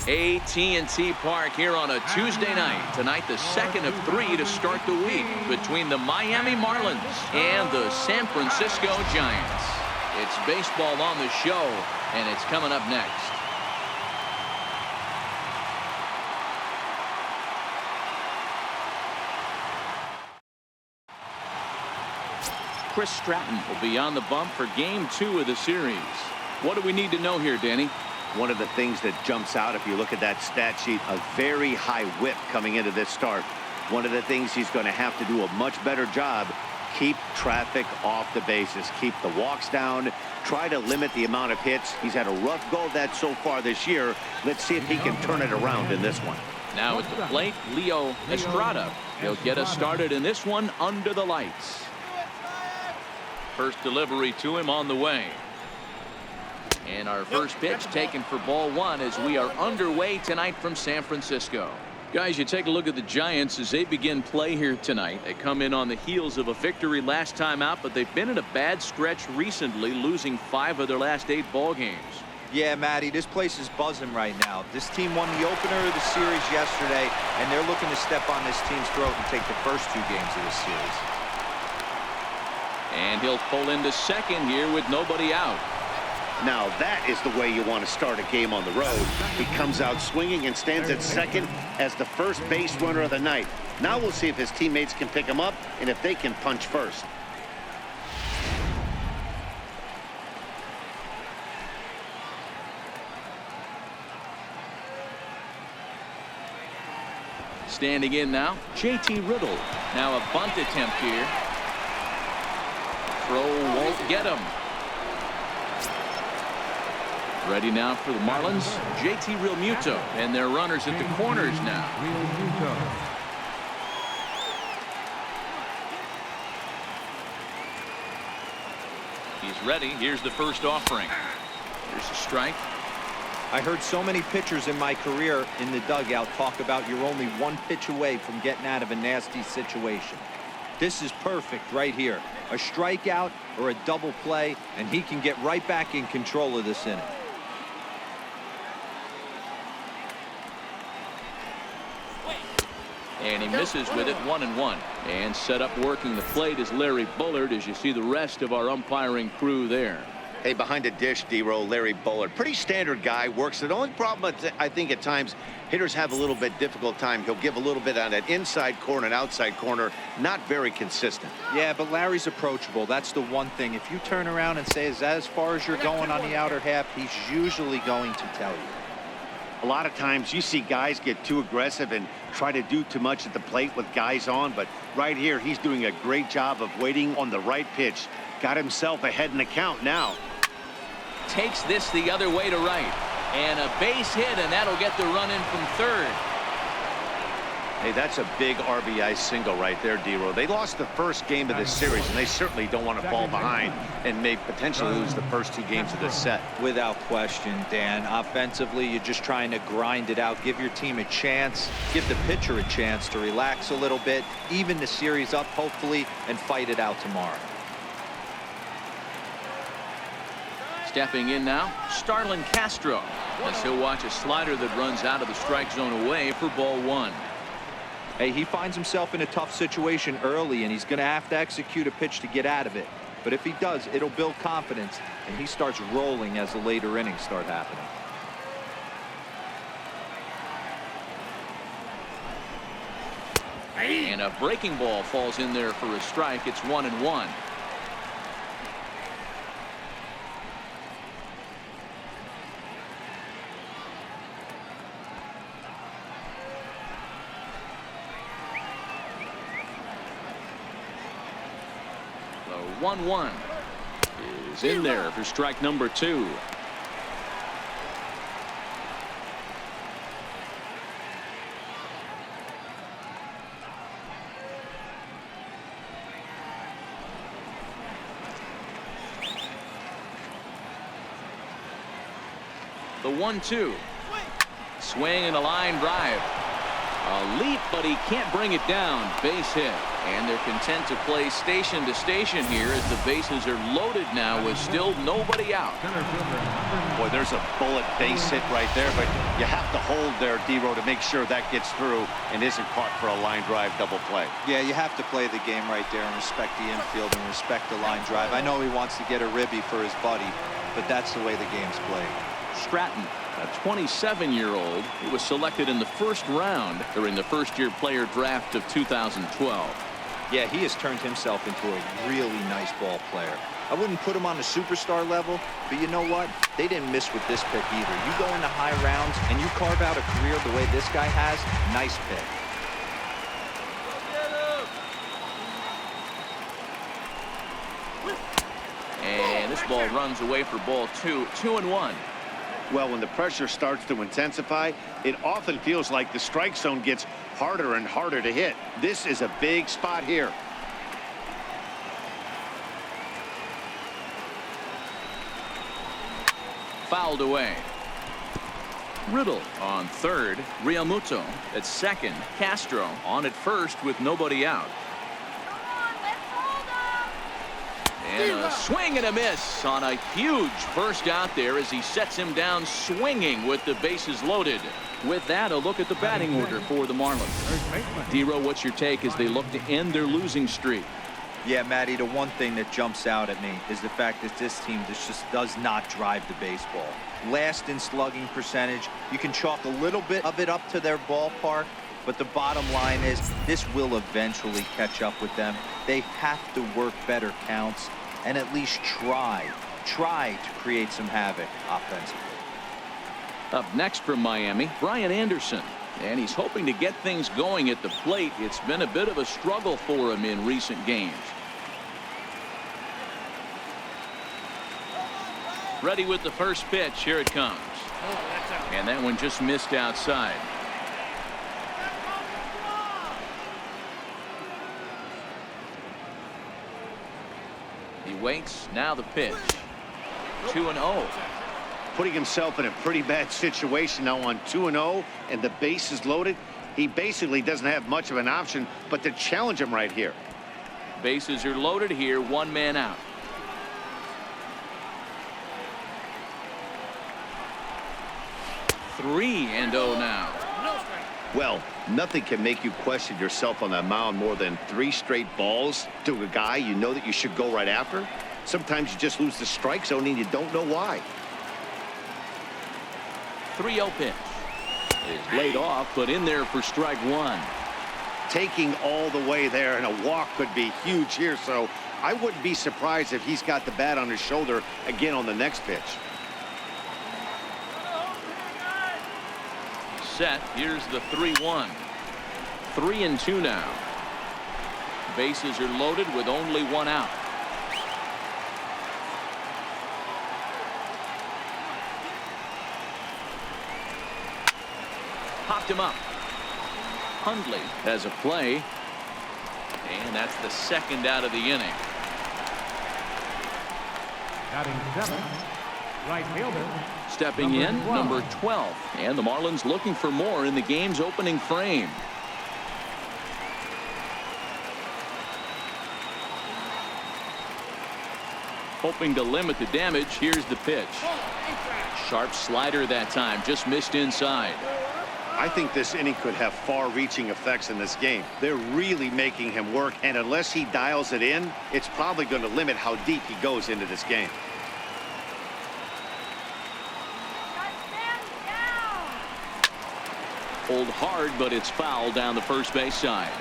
AT&T Park here on a Tuesday night. Tonight, the second of 3 to start the week between the Miami Marlins and the San Francisco Giants. It's baseball on the show, and it's coming up next. Chris Stratton will be on the bump for Game 2 of the series. What do we need to know here, Danny? One of the things that jumps out if you look at that stat sheet, a very high whip coming into this start. One of the things he's going to have to do a much better job, keep traffic off the bases, keep the walks down, try to limit the amount of hits. He's had a rough go of that so far this year. Let's see if he can turn it around in this one. Now at the plate, Leo Estrada. He'll get us started in this one under the lights. First delivery to him on the way. And our first pitch taken for ball 1 as we are underway tonight from San Francisco. Guys, you take a look at the Giants as they begin play here tonight. They come in on the heels of a victory last time out, but they've been in a bad stretch recently, losing 5 of their last 8 ball games. Yeah, Matty, this place is buzzing right now. This team won the opener of the series yesterday, and they're looking to step on this team's throat and take the first 2 games of this series. And he'll pull into second here with nobody out. Now that is the way you want to start a game on the road. He comes out swinging and stands at second as the first base runner of the night. Now we'll see if his teammates can pick him up and if they can punch first. Standing in now, JT Riddle. Now a bunt attempt here. Throw won't get him. Ready now for the Marlins, JT Realmuto, and their runners at the corners now. He's ready. Here's the first offering. Here's a strike. I heard so many pitchers in my career in the dugout talk about you're only 1 pitch away from getting out of a nasty situation. This is perfect right here. A strikeout or a double play, and he can get right back in control of this inning. And he misses with it, 1-1. And set up working the plate is Larry Bullard as you see the rest of our umpiring crew there. Hey, behind the dish, D-Row, Larry Bullard. Pretty standard guy, works it. The only problem, I think, at times, hitters have a little bit difficult time. He'll give a little bit on that inside corner and outside corner. Not very consistent. Yeah, but Larry's approachable. That's the one thing. If you turn around and say, is that as far as you're going on the outer half, he's usually going to tell you. A lot of times you see guys get too aggressive and try to do too much at the plate with guys on, but right here he's doing a great job of waiting on the right pitch. Got himself ahead in the count now. Takes this the other way to right. And a base hit, and that'll get the run in from third. Hey, that's a big RBI single right there, D-Row. They lost the first game of this series, and they certainly don't want to fall behind and may potentially lose the first 2 games of this set. Without question, Dan. Offensively, you're just trying to grind it out, give your team a chance, give the pitcher a chance to relax a little bit, even the series up, hopefully, and fight it out tomorrow. Stepping in now, Starlin Castro. As he'll watch a slider that runs out of the strike zone away for ball 1. Hey, he finds himself in a tough situation early, and he's going to have to execute a pitch to get out of it. But if he does, it'll build confidence, and he starts rolling as the later innings start happening. And a breaking ball falls in there for a strike. It's 1-1. The 1-1 is in there for strike number 2. The 1-2. Swing and a line drive. A leap, but he can't bring it down. Base hit. And they're content to play station to station here as the bases are loaded now with still nobody out. Boy, there's a bullet base hit right there, but you have to hold there, D-Row, to make sure that gets through and isn't caught for a line drive double play. Yeah, you have to play the game right there and respect the infield and respect the line drive. I know he wants to get a ribby for his buddy, but that's the way the game's played. Stratton, a 27-year-old who was selected in the first round during the first-year player draft of 2012. Yeah, he has turned himself into a really nice ball player. I wouldn't put him on the superstar level, but you know what? They didn't miss with this pick either. You go into high rounds and you carve out a career the way this guy has, nice pick. And this ball runs away for ball 2, 2-1. Well, when the pressure starts to intensify, it often feels like the strike zone gets harder and harder to hit. This is a big spot here. Fouled away. Riddle on third. Realmuto at second. Castro on at first with nobody out. And a swing and a miss on a huge first out there as he sets him down swinging with the bases loaded. With that, a look at the batting order for the Marlins. D-Row, what's your take as they look to end their losing streak? Yeah, Matty, the one thing that jumps out at me is the fact that this team just does not drive the baseball. Last in slugging percentage. You can chalk a little bit of it up to their ballpark, but the bottom line is this will eventually catch up with them. They have to work better counts and at least try to create some havoc offensively. Up next from Miami, Brian Anderson. And he's hoping to get things going at the plate. It's been a bit of a struggle for him in recent games. Ready with the first pitch. Here it comes. And that one just missed outside. He waits. Now the pitch. 2-0. Putting himself in a pretty bad situation now on 2-0 and the base is loaded. He basically doesn't have much of an option but to challenge him right here. Bases are loaded here. One man out. Three and 0 now. Well, nothing can make you question yourself on the mound more than 3 straight balls to a guy you know that you should go right after. Sometimes you just lose the strike zone and you don't know why. 3-0 pitch is laid off, but in there for strike 1. Taking all the way there, and a walk could be huge here, so I wouldn't be surprised if he's got the bat on his shoulder again on the next pitch. Set. Here's the 3-1. 3-2 now. Bases are loaded with only one out. Popped him up. Hundley has a play. And that's the second out of the inning. Batting 7, right fielder. Stepping in, number 12. And the Marlins looking for more in the game's opening frame. Hoping to limit the damage. Here's the pitch. Sharp slider that time. Just missed inside. I think this inning could have far-reaching effects in this game. They're really making him work, and unless he dials it in, it's probably going to limit how deep he goes into this game. Pulled hard, but it's fouled down the first base side.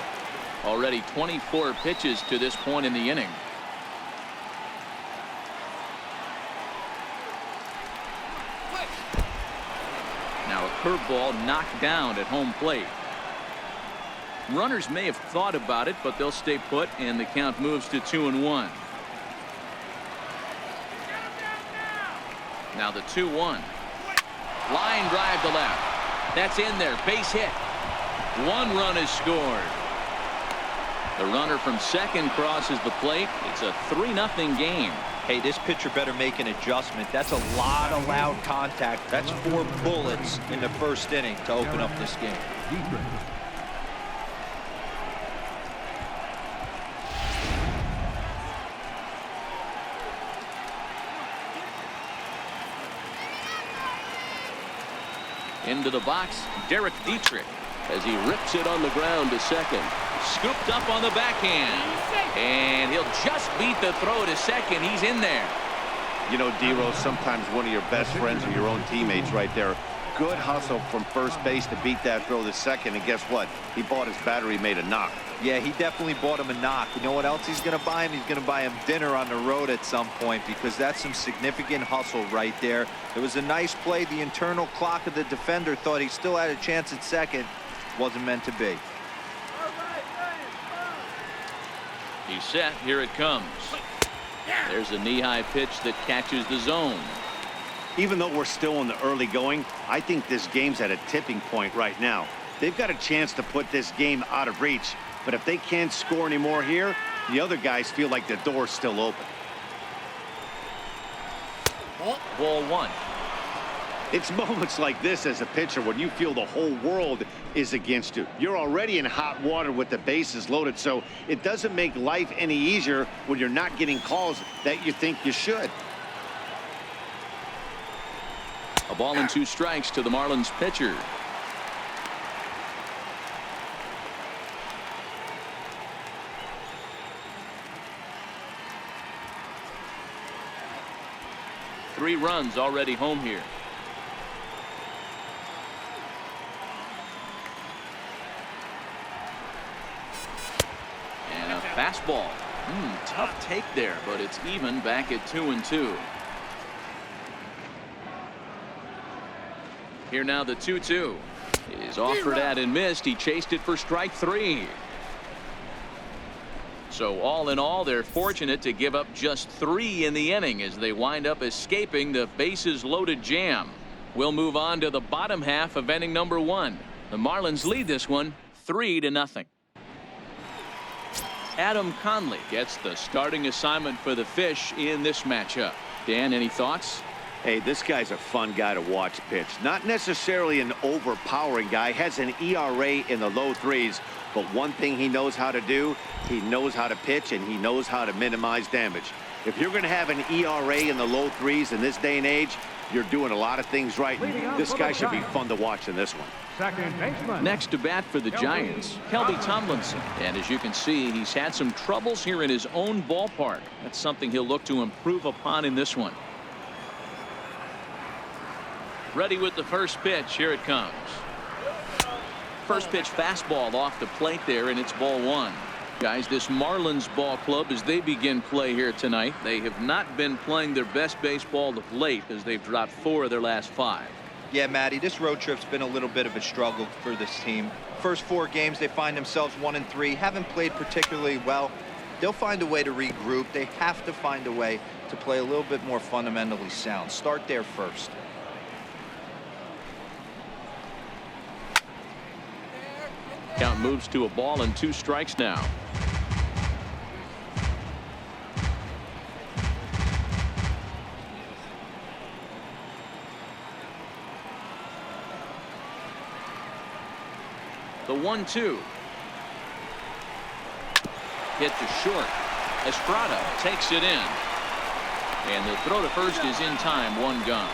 Already 24 pitches to this point in the inning. Now a curveball knocked down at home plate. Runners may have thought about it, but they'll stay put, and the count moves to 2-1. Now the 2-1. Line drive to left. That's in there. Base hit. 1 run is scored. The runner from second crosses the plate. It's a 3-0 game. Hey, this pitcher better make an adjustment. That's a lot of loud contact. That's 4 bullets in the first inning to open up this game. Into the box, Derek Dietrich. As he rips it on the ground to second. Scooped up on the backhand. And he'll just beat the throw to second. He's in there. You know, D-Rose, sometimes one of your best friends are your own teammates right there. Good hustle from first base to beat that throw to second. And guess what? He bought his battery made a knock. Yeah, he definitely bought him a knock. You know what else he's going to buy him? He's going to buy him dinner on the road at some point, because that's some significant hustle right there. It was a nice play. The internal clock of the defender thought he still had a chance at second. Wasn't meant to be. He's set. Here it comes. There's a knee-high pitch that catches the zone. Even though we're still in the early going, I think this game's at a tipping point right now. They've got a chance to put this game out of reach, but if they can't score anymore here, the other guys feel like the door's still open. Ball one. It's moments like this as a pitcher when you feel the whole world is against you. You're already in hot water with the bases loaded, so it doesn't make life any easier when you're not getting calls that you think you should. A ball and 2 strikes to the Marlins pitcher. Three runs already home here. And a fastball. Tough take there, but it's even back at 2-2. Here now the 2-2 is offered at and missed. He chased it for strike 3. So all in all, they're fortunate to give up just 3 in the inning as they wind up escaping the bases loaded jam. We'll move on to the bottom half of inning number 1. The Marlins lead this one 3-0. Adam Conley gets the starting assignment for the Fish in this matchup. Dan, any thoughts? Hey, this guy's a fun guy to watch pitch. Not necessarily an overpowering guy. Has an ERA in the low 3s. But one thing he knows how to do, he knows how to pitch, and he knows how to minimize damage. If you're going to have an ERA in the low 3s in this day and age, you're doing a lot of things right. This guy should be fun to watch in this one. Second baseman. Next to bat for the Giants, Kelby Tomlinson. And as you can see, he's had some troubles here in his own ballpark. That's something he'll look to improve upon in this one. Ready with the first pitch. Here it comes. First pitch fastball off the plate there, and it's ball 1. Guys, this Marlins ball club, as they begin play here tonight, they have not been playing their best baseball of late as they've dropped 4 of their last 5. Yeah, Matty, this road trip's been a little bit of a struggle for this team. First 4 games, they find themselves 1-3, haven't played particularly well. They'll find a way to regroup. They have to find a way to play a little bit more fundamentally sound. Start there first. Count moves to a ball and 2 strikes now. The 1-2. Hit to short. Estrada takes it in. And the throw to first is in time. 1 gone.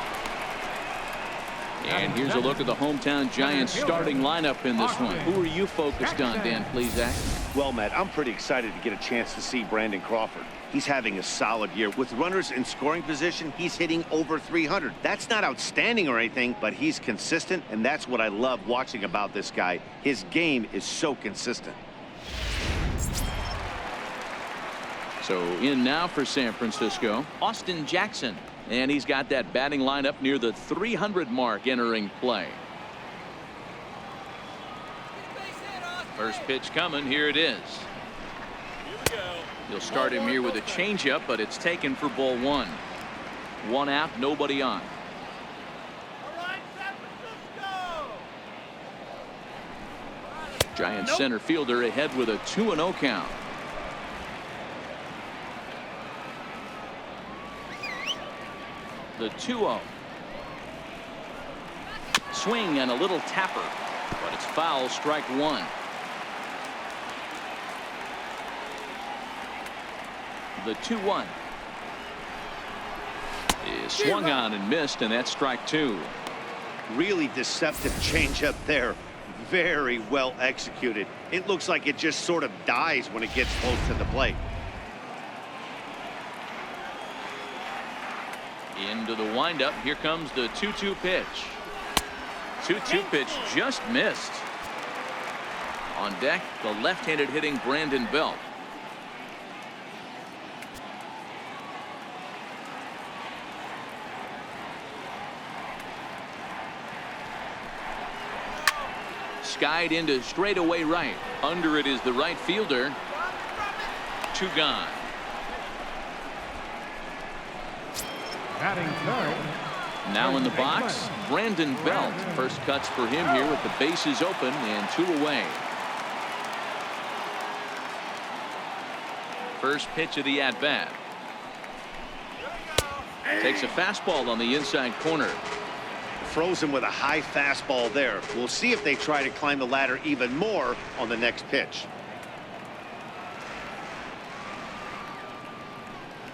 And here's a look at the hometown Giants starting lineup in this one. Who are you focused on, Dan Plesac? Well, Matt, I'm pretty excited to get a chance to see Brandon Crawford. He's having a solid year. With runners in scoring position, he's hitting over 300. That's not outstanding or anything, but he's consistent, and that's what I love watching about this guy. His game is so consistent. So in now for San Francisco, Austin Jackson. And he's got that batting lineup near the 300 mark entering play. First pitch coming. Here it is. He'll start him here with a changeup, but it's taken for ball 1. 1 out, nobody on. Giant center fielder ahead with a 2-0 count. The 2-0. Swing and a little tapper, but it's foul. Strike 1. The 2-1 is swung on and missed, and that's strike 2. Really deceptive changeup there. Very well executed. It looks like it just sort of dies when it gets close to the plate. Into the windup. Here comes the 2-2 pitch. 2-2 pitch just missed. On deck, the left-handed hitting Brandon Belt. Skied into straightaway right. Under it is the right fielder. 2 gone. Batting third. Now in the box, Brandon Belt. First cuts for him here with the bases open and 2 away. First pitch of the at-bat. Takes a fastball on the inside corner. Frozen with a high fastball there. We'll see if they try to climb the ladder even more on the next pitch.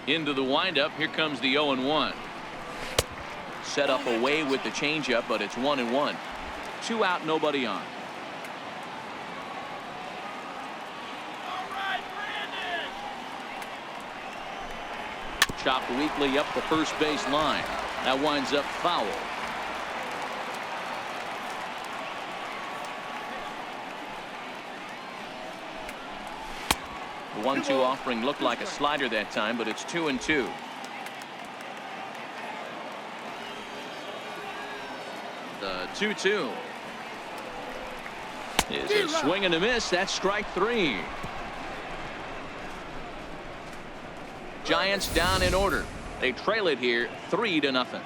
Into the windup. Here comes the 0-1. Set up away with the changeup, but it's 1-1. 2 out, nobody on. Chopped weakly up the first base line. That winds up foul. The 1-2 offering looked like a slider that time, but it's 2-2. The 2-2 is a swing and a miss. That's strike 3. Giants down in order. They trail it here 3-0.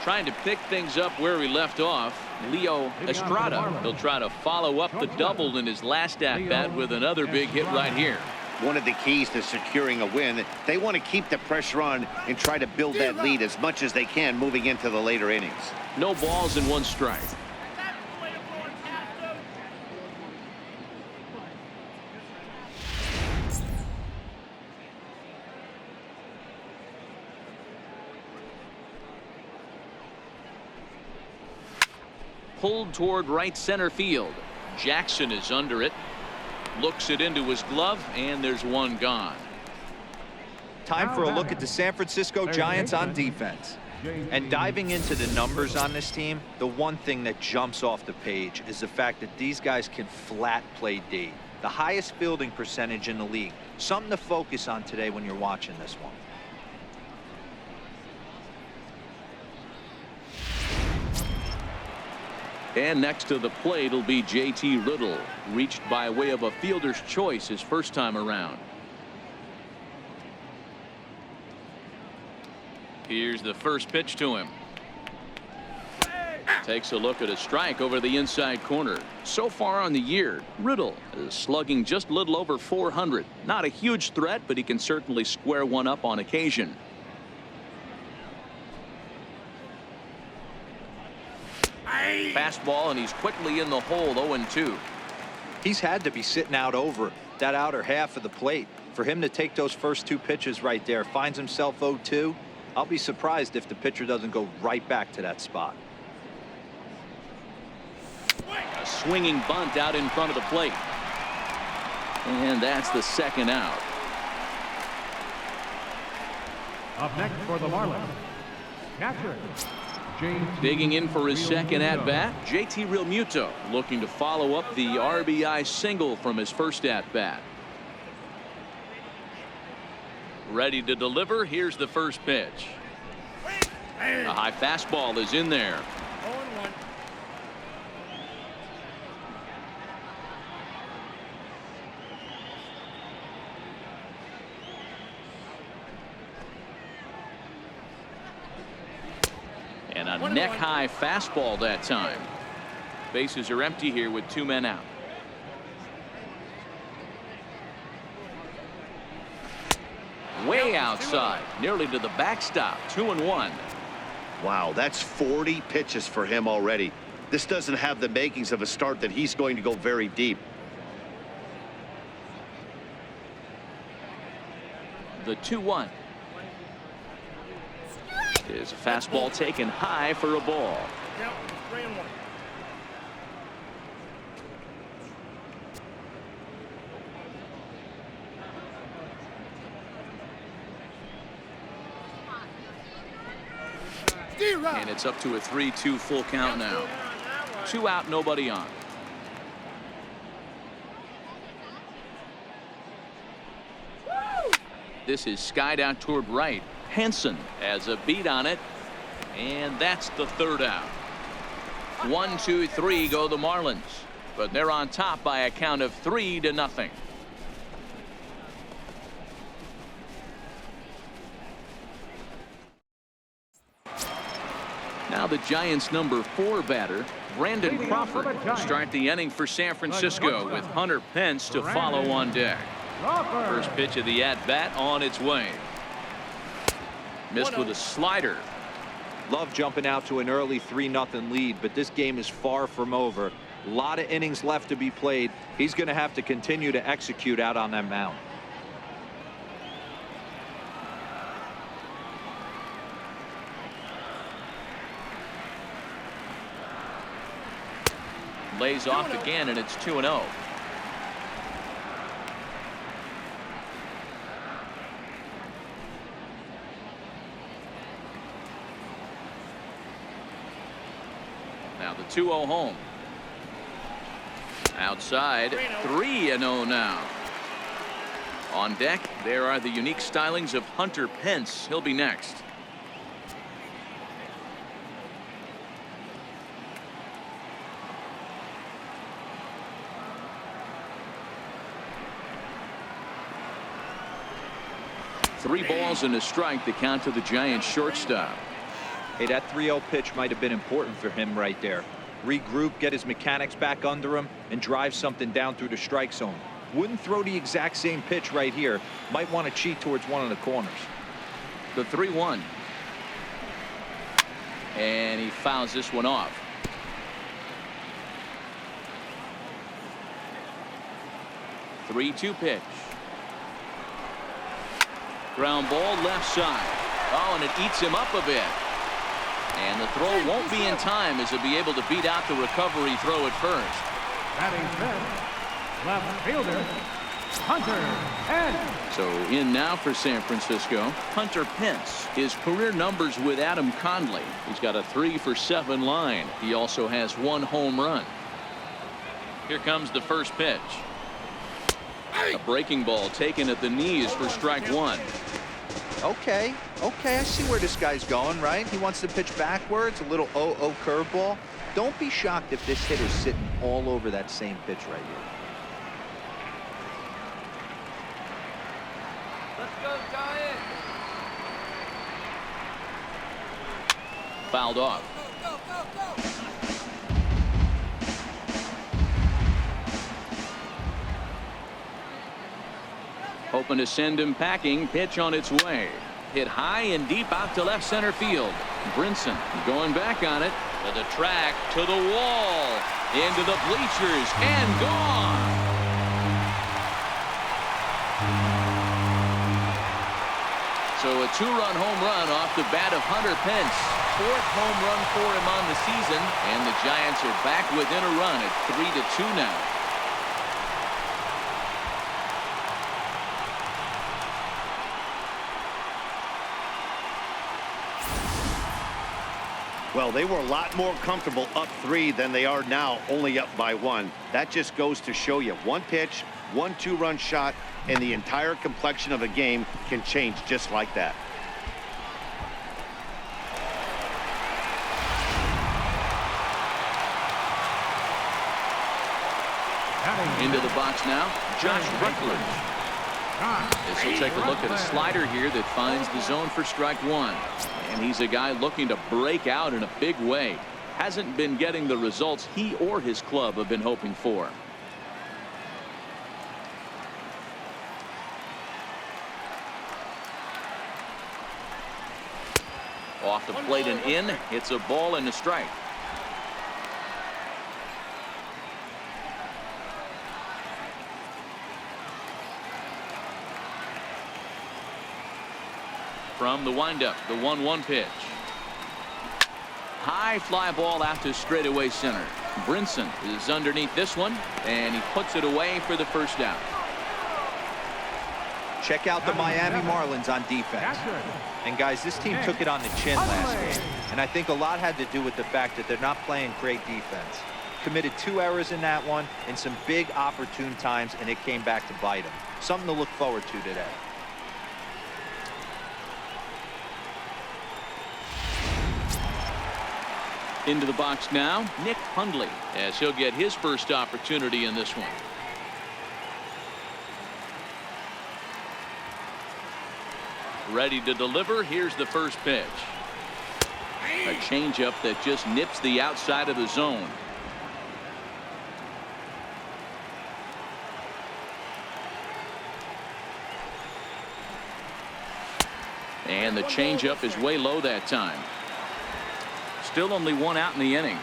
Trying to pick things up where we left off, Leo Estrada. He'll try to follow up the double in his last at-bat with another big hit right here. One of the keys to securing a win, they want to keep the pressure on and try to build that lead as much as they can moving into the later innings. No balls and 1 strike. Pulled toward right center field. Jackson is under it. Looks it into his glove, and there's 1 gone. Time for a look at the San Francisco Giants on defense. And diving into the numbers on this team, the one thing that jumps off the page is the fact that these guys can flat play D. The highest fielding percentage in the league. Something to focus on today when you're watching this one. And next to the plate will be JT Riddle, reached by way of a fielder's choice his first time around. Here's the first pitch to him. Takes a look at a strike over the inside corner. So far on the year, Riddle is slugging just a little over 400. Not a huge threat, but he can certainly square one up on occasion. Fastball, and he's quickly in the hole. 0-2. He's had to be sitting out over that outer half of the plate. For him to take those first 2 pitches right there, finds himself 0-2. I'll be surprised if the pitcher doesn't go right back to that spot. A swinging bunt out in front of the plate. And that's the 2nd out. Up next for the Marlins, catcher. Digging in for his 2nd at-bat, JT Realmuto, looking to follow up the RBI single from his first at-bat. Ready to deliver. Here's the first pitch. A high fastball is in there. 0-1. And a neck-high fastball that time. Bases are empty here with 2 men out. Way outside, nearly to the backstop. 2-1. Wow, that's 40 pitches for him already. This doesn't have the makings of a start that he's going to go very deep. The 2-1. Is a fastball taken high for a ball. Count 3-1. And it's up to a 3-2 full count now. 2 out, nobody on. This is skied out toward right. Henson has a beat on it, and that's the 3rd out. 1, 2, 3 go the Marlins, but they're on top by a count of 3-0. Now the Giants' number 4 batter, Brandon Crawford, start the inning for San Francisco with Hunter Pence to follow on deck. First pitch of the at-bat on its way. Missed with a slider. Love jumping out to an early 3-0 lead, but this game is far from over. A lot of innings left to be played. He's going to have to continue to execute out on that mound. Lays off again, and it's 2-0. Now the 2-0 home. Outside, 3-0 now. On deck, there are the unique stylings of Hunter Pence. He'll be next. Three balls and a strike to count to the Giants shortstop. Hey, that 3-0 pitch might have been important for him right there. Regroup, get his mechanics back under him, and drive something down through the strike zone. Wouldn't throw the exact same pitch right here. Might want to cheat towards one of the corners. The 3-1. And he fouls this one off. The 3-2 pitch. Ground ball left side. Oh, and it eats him up a bit. And the throw won't be in time as he'll be able to beat out the recovery throw at first. Batting fifth, left fielder, Hunter Pence. So in now for San Francisco, Hunter Pence. His career numbers with Adam Conley. He's got a 3-for-7 line. He also has 1 home run. Here comes the first pitch. A breaking ball taken at the knees for strike 1. Okay, I see where this guy's going, right? He wants to pitch backwards, a little 0-0 curveball. Don't be shocked if this hitter's sitting all over that same pitch right here. Let's go, Giants. Fouled off. Hoping to send him packing. Pitch on its way. Hit high and deep out to left center field. Brinson going back on it. To the track, to the wall, into the bleachers, and gone. So a 2-run home run off the bat of Hunter Pence. 4th home run for him on the season, and the Giants are back within a run at 3-2 now. Well, they were a lot more comfortable up 3 than they are now, only up by 1. That just goes to show you 1 pitch, 1 2-run shot, and the entire complexion of a game can change just like that. Into the box now, Josh Rutledge. This will take a look at a slider here that finds the zone for strike 1. And he's a guy looking to break out in a big way. Hasn't been getting the results he or his club have been hoping for. Off the plate and in. It's a ball and a strike. From the windup, the 1-1 pitch. High fly ball out to straightaway center. Brinson is underneath this one, and he puts it away for the first out. Check out the Miami Marlins on defense. And guys, this team took it on the chin last game. And I think a lot had to do with the fact that they're not playing great defense. Committed 2 errors in that one in some big opportune times, and it came back to bite them. Something to look forward to today. Into the box now, Nick Hundley, as he'll get his first opportunity in this one. Ready to deliver. Here's the first pitch. A changeup that just nips the outside of the zone. And the changeup is way low that time. Still only 1 out in the inning.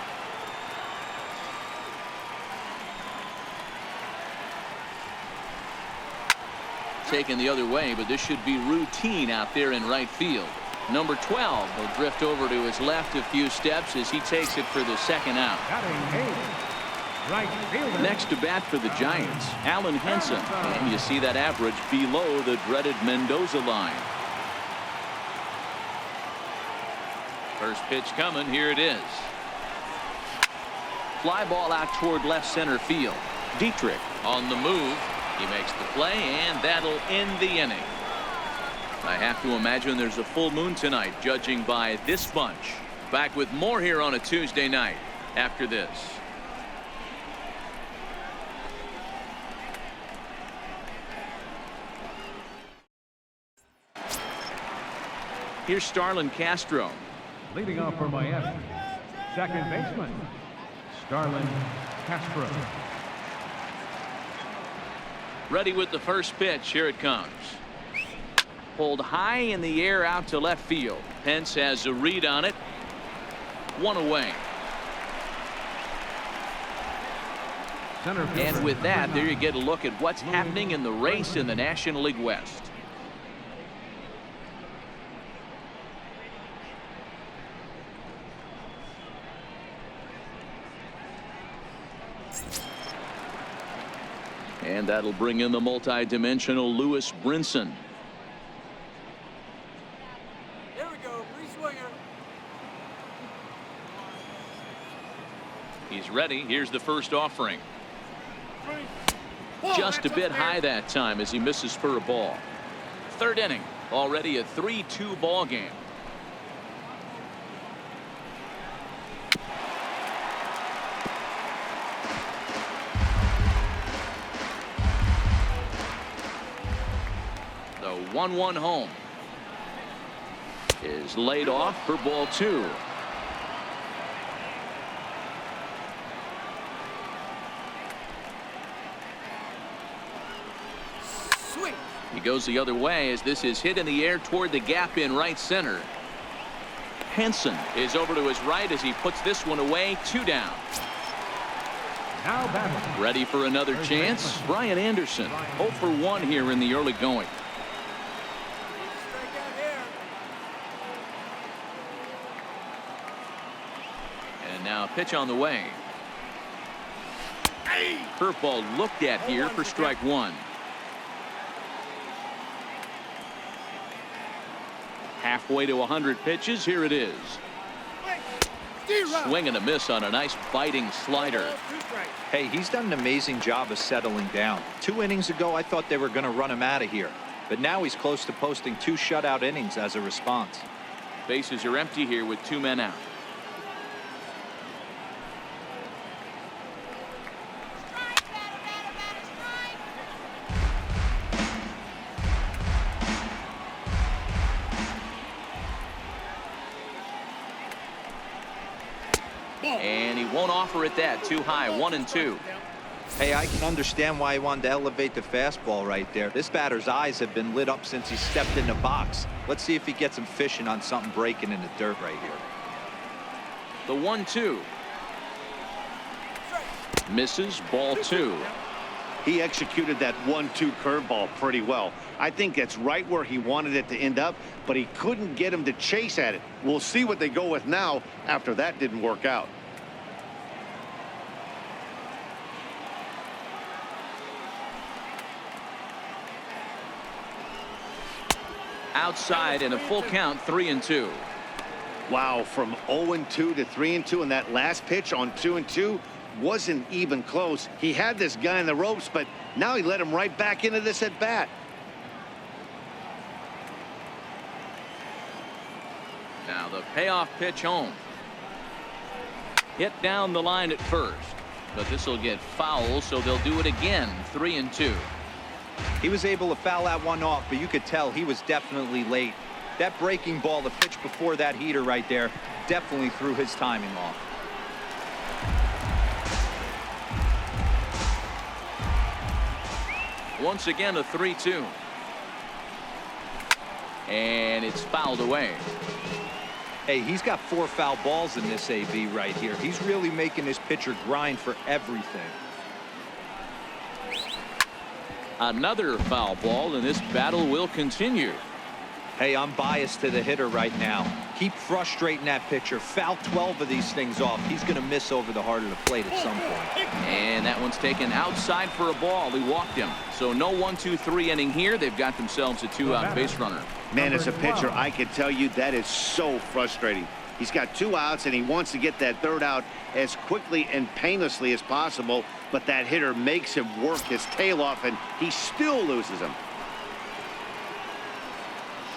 Taken the other way, but this should be routine out there in right field. Number 12 will drift over to his left a few steps as he takes it for the second out. Next to bat for the Giants, Alan Henson, and you see that average below the dreaded Mendoza line. First pitch coming. Here it is. Fly ball out toward left center field. Dietrich on the move. He makes the play, and that'll end the inning. I have to imagine there's a full moon tonight, judging by this bunch. Back with more here on a Tuesday night after this. Here's Starlin Castro. Leading off for Miami, second baseman, Starlin Castro. Ready with the first pitch. Here it comes. Pulled high in the air out to left field. Pence has a read on it. 1 away. And with that, there you get a look at what's happening in the race in the National League West. And that'll bring in the multi-dimensional Lewis Brinson. Here we go, free swinger. He's ready. Here's the first offering. Just a bit high that time as he misses for a ball. Third inning. Already a 3-2 ball game. The 1-1 home is laid off for ball 2. Swing. He goes the other way as this is hit in the air toward the gap in right center. Henson is over to his right as he puts this one away. 2 down. Now batting. Ready for another chance. Brian Anderson 0 for 1 here in the early going. Strike out here. And now a pitch on the way. Curveball looked at here for strike 1. Halfway to 100 pitches. Here it is. Swing and a miss on a nice biting slider. Hey, he's done an amazing job of settling down. 2 innings ago, I thought they were going to run him out of here. But now he's close to posting 2 shutout innings as a response. Bases are empty here with 2 men out. And he won't offer it that. Too high. 1-2. Hey, I can understand why he wanted to elevate the fastball right there. This batter's eyes have been lit up since he stepped in the box. Let's see if he gets him fishing on something breaking in the dirt right here. The 1-2. Misses. Ball 2. he executed that 1-2 curveball pretty well. I think that's right where he wanted it to end up, but he couldn't get him to chase at it. We'll see what they go with now after that didn't work out. Outside in a full count, 3-2. Wow, from 0-2 to 3-2, and that last pitch on 2-2 wasn't even close. He had this guy in the ropes, but now he let him right back into this at bat. Now the payoff pitch home. Hit down the line at first, but this will get foul, so they'll do it again. 3-2. He was able to foul that one off, but you could tell he was definitely late. That breaking ball, the pitch before that heater right there, definitely threw his timing off. Once again, a 3-2. And it's fouled away. Hey, he's got 4 foul balls in this AB right here. He's really making his pitcher grind for everything. Another foul ball, and this battle will continue. Hey, I'm biased to the hitter right now. Keep frustrating that pitcher. Foul 12 of these things off. He's going to miss over the heart of the plate at some point. And that one's taken outside for a ball. He walked him. So no 1-2-3 inning here. They've got themselves a 2-out base runner. Man, as a pitcher, I can tell you that is so frustrating. He's got 2 outs, and he wants to get that 3rd out as quickly and painlessly as possible, but that hitter makes him work his tail off, and he still loses him.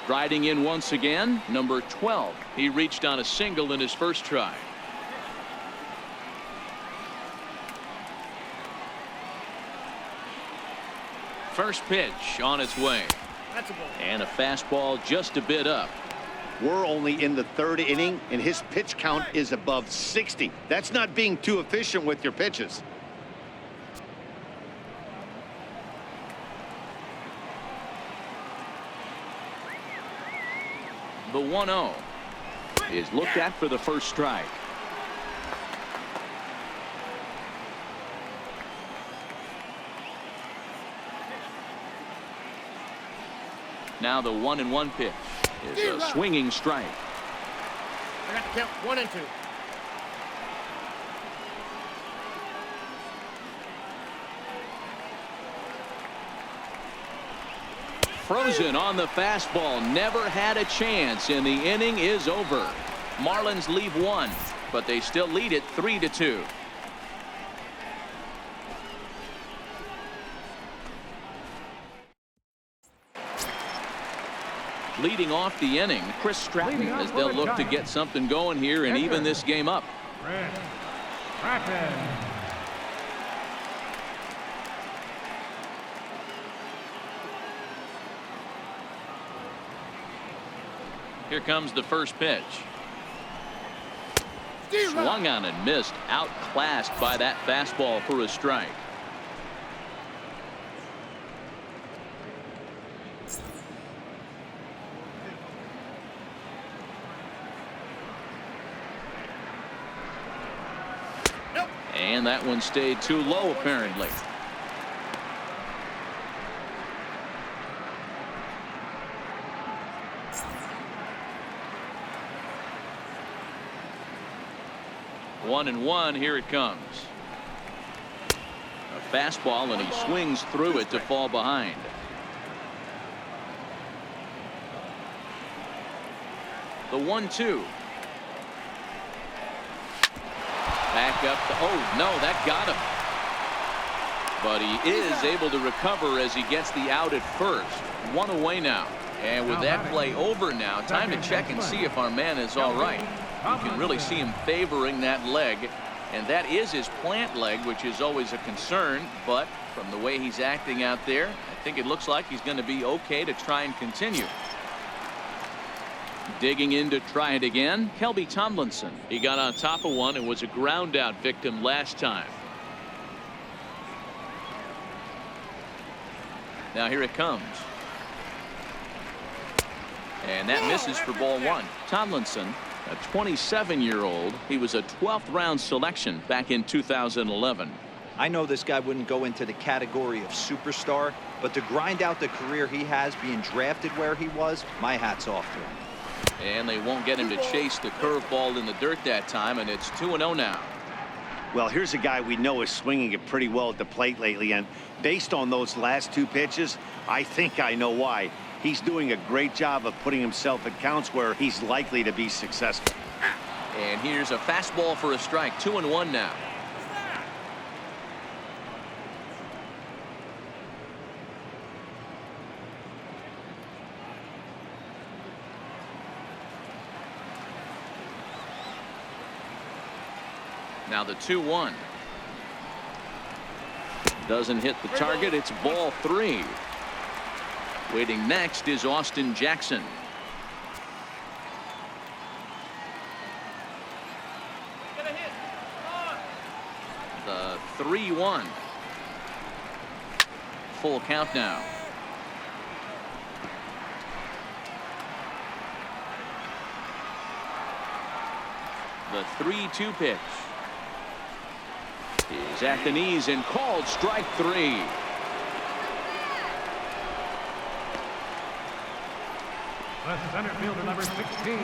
Striding in once again, number 12. He reached on a single in his first try. First pitch on its way. That's a ball. And a fastball just a bit up. We're only in the 3rd inning, and his pitch count is above 60. That's not being too efficient with your pitches. The 1-0 is looked at for the first strike. Now the 1-1 pitch is a swinging strike. I got to count 1 and 2. Frozen on the fastball. Never had a chance, and the inning is over. Marlins leave 1, but they still lead it 3-2. Leading off the inning, Chris Stratton, as they'll look to get something going here and even this game up. Here comes the first pitch. Swung on and missed, outclassed by that fastball for a strike. And that one stayed too low, apparently. One and one, here it comes. A fastball, and he swings through it to fall behind. The 1-2. Back up to, oh no, that got him. But he is able to recover as he gets the out at first. 1 away now. And with that play over now, time to check and see if our man is all right. You can really see him favoring that leg, and that is his plant leg, which is always a concern. But from the way he's acting out there, I think it looks like he's going to be okay to try and continue. Digging in to try it again, Kelby Tomlinson. He got on top of one and was a ground out victim last time. Now here it comes. And that misses for ball 1. Tomlinson, a 27-year-old. He was a 12th round selection back in 2011. I know this guy wouldn't go into the category of superstar, but to grind out the career he has being drafted where he was, my hat's off to him. And they won't get him to chase the curveball in the dirt that time, and it's 2-0 now. Well, here's a guy we know is swinging it pretty well at the plate lately, and based on those last 2 pitches, I think I know why. He's doing a great job of putting himself at counts where he's likely to be successful. And here's a fastball for a strike. 2-1 now. Now the 2-1. Doesn't hit the target. It's ball 3. Waiting next is Austin Jackson. The 3-1. Full count now. The 3-2 pitch is at the knees and called strike 3. The center fielder, number 16.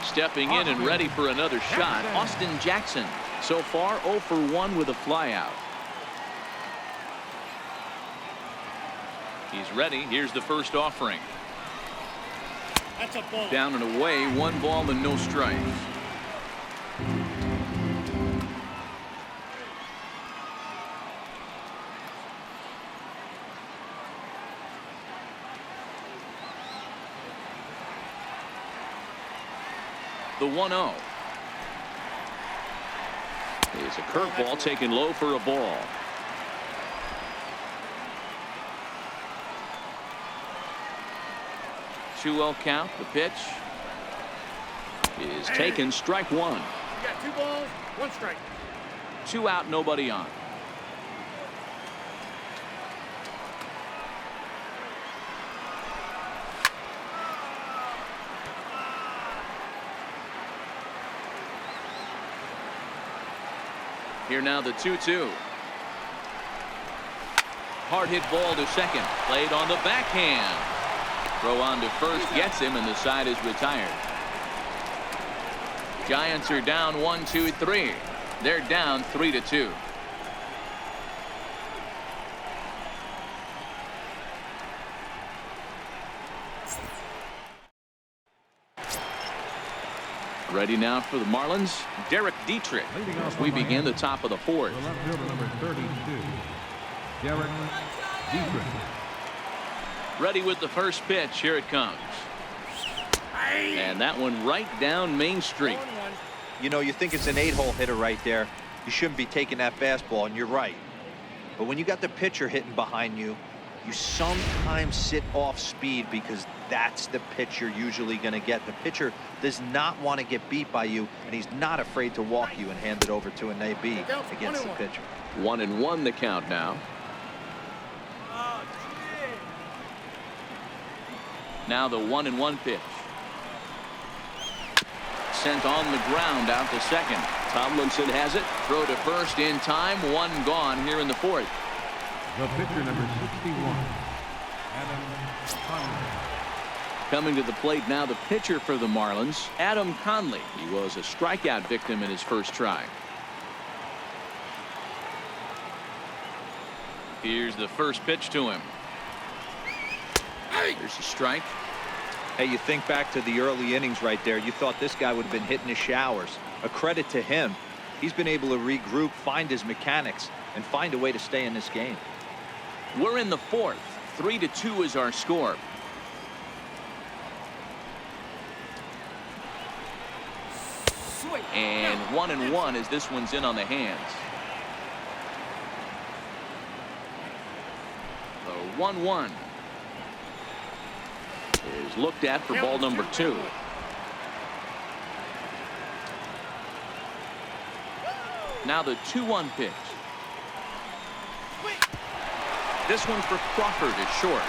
Stepping in and ready for another shot, Austin Jackson. So far 0 for 1 with a flyout. He's ready. Here's the first offering. That's a ball. Down and away, 1 ball and no strikes. The 1-0 is a curveball taken low for a ball. Two-0 count. The pitch is taken. Strike 1. You got 2 balls, 1 strike. 2 out, nobody on. Here now the 2-2. Hard hit ball to second. Played on the backhand. Throw on to first gets him, and the side is retired. Giants are down 1-2-3. They're down 3-2. Ready now for the Marlins, Derek Dietrich, as we begin the top of the 4th. The left fielder, number 32. Derek Dietrich. Ready with the first pitch. Here it comes. And that one right down Main Street. You know, you think it's an 8-hole hitter right there. You shouldn't be taking that fastball, and you're right. But when you got the pitcher hitting behind you, you sometimes sit off speed because that's the pitch you're usually going to get. The pitcher does not want to get beat by you, and he's not afraid to walk you and hand it over to an AB against the pitcher. 1-1 the count now. Now the 1-1 pitch. Sent on the ground out to second. Tomlinson has it. Throw to first in time. 1 gone here in the 4th. The pitcher, number 61. Adam Conley. Coming to the plate now, the pitcher for the Marlins, Adam Conley. He was a strikeout victim in his first try. Here's the first pitch to him. There's a strike. Hey, you think back to the early innings right there. You thought this guy would have been hitting his showers. A credit to him. He's been able to regroup, find his mechanics, and find a way to stay in this game. We're in the 4th. 3-2 is our score. And 1-1 as this one's in on the hands. The 1-1 is looked at for ball number 2. Now the 2-1 pitch. This one for Crawford is short.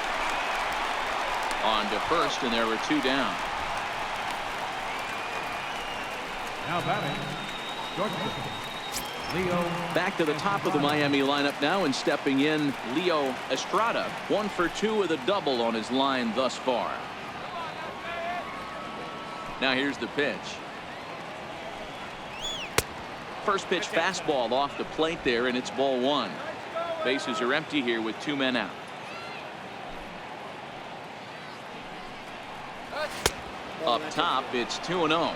On to first, and there were 2 down. Now batting, George. Leo. Back to the top of the Miami lineup now, and stepping in, Leo Estrada. 1 for 2 with a double on his line thus far. Now here's the pitch. First pitch fastball off the plate there, and it's ball 1. Bases are empty here with 2 men out. Up top, it's 2-0.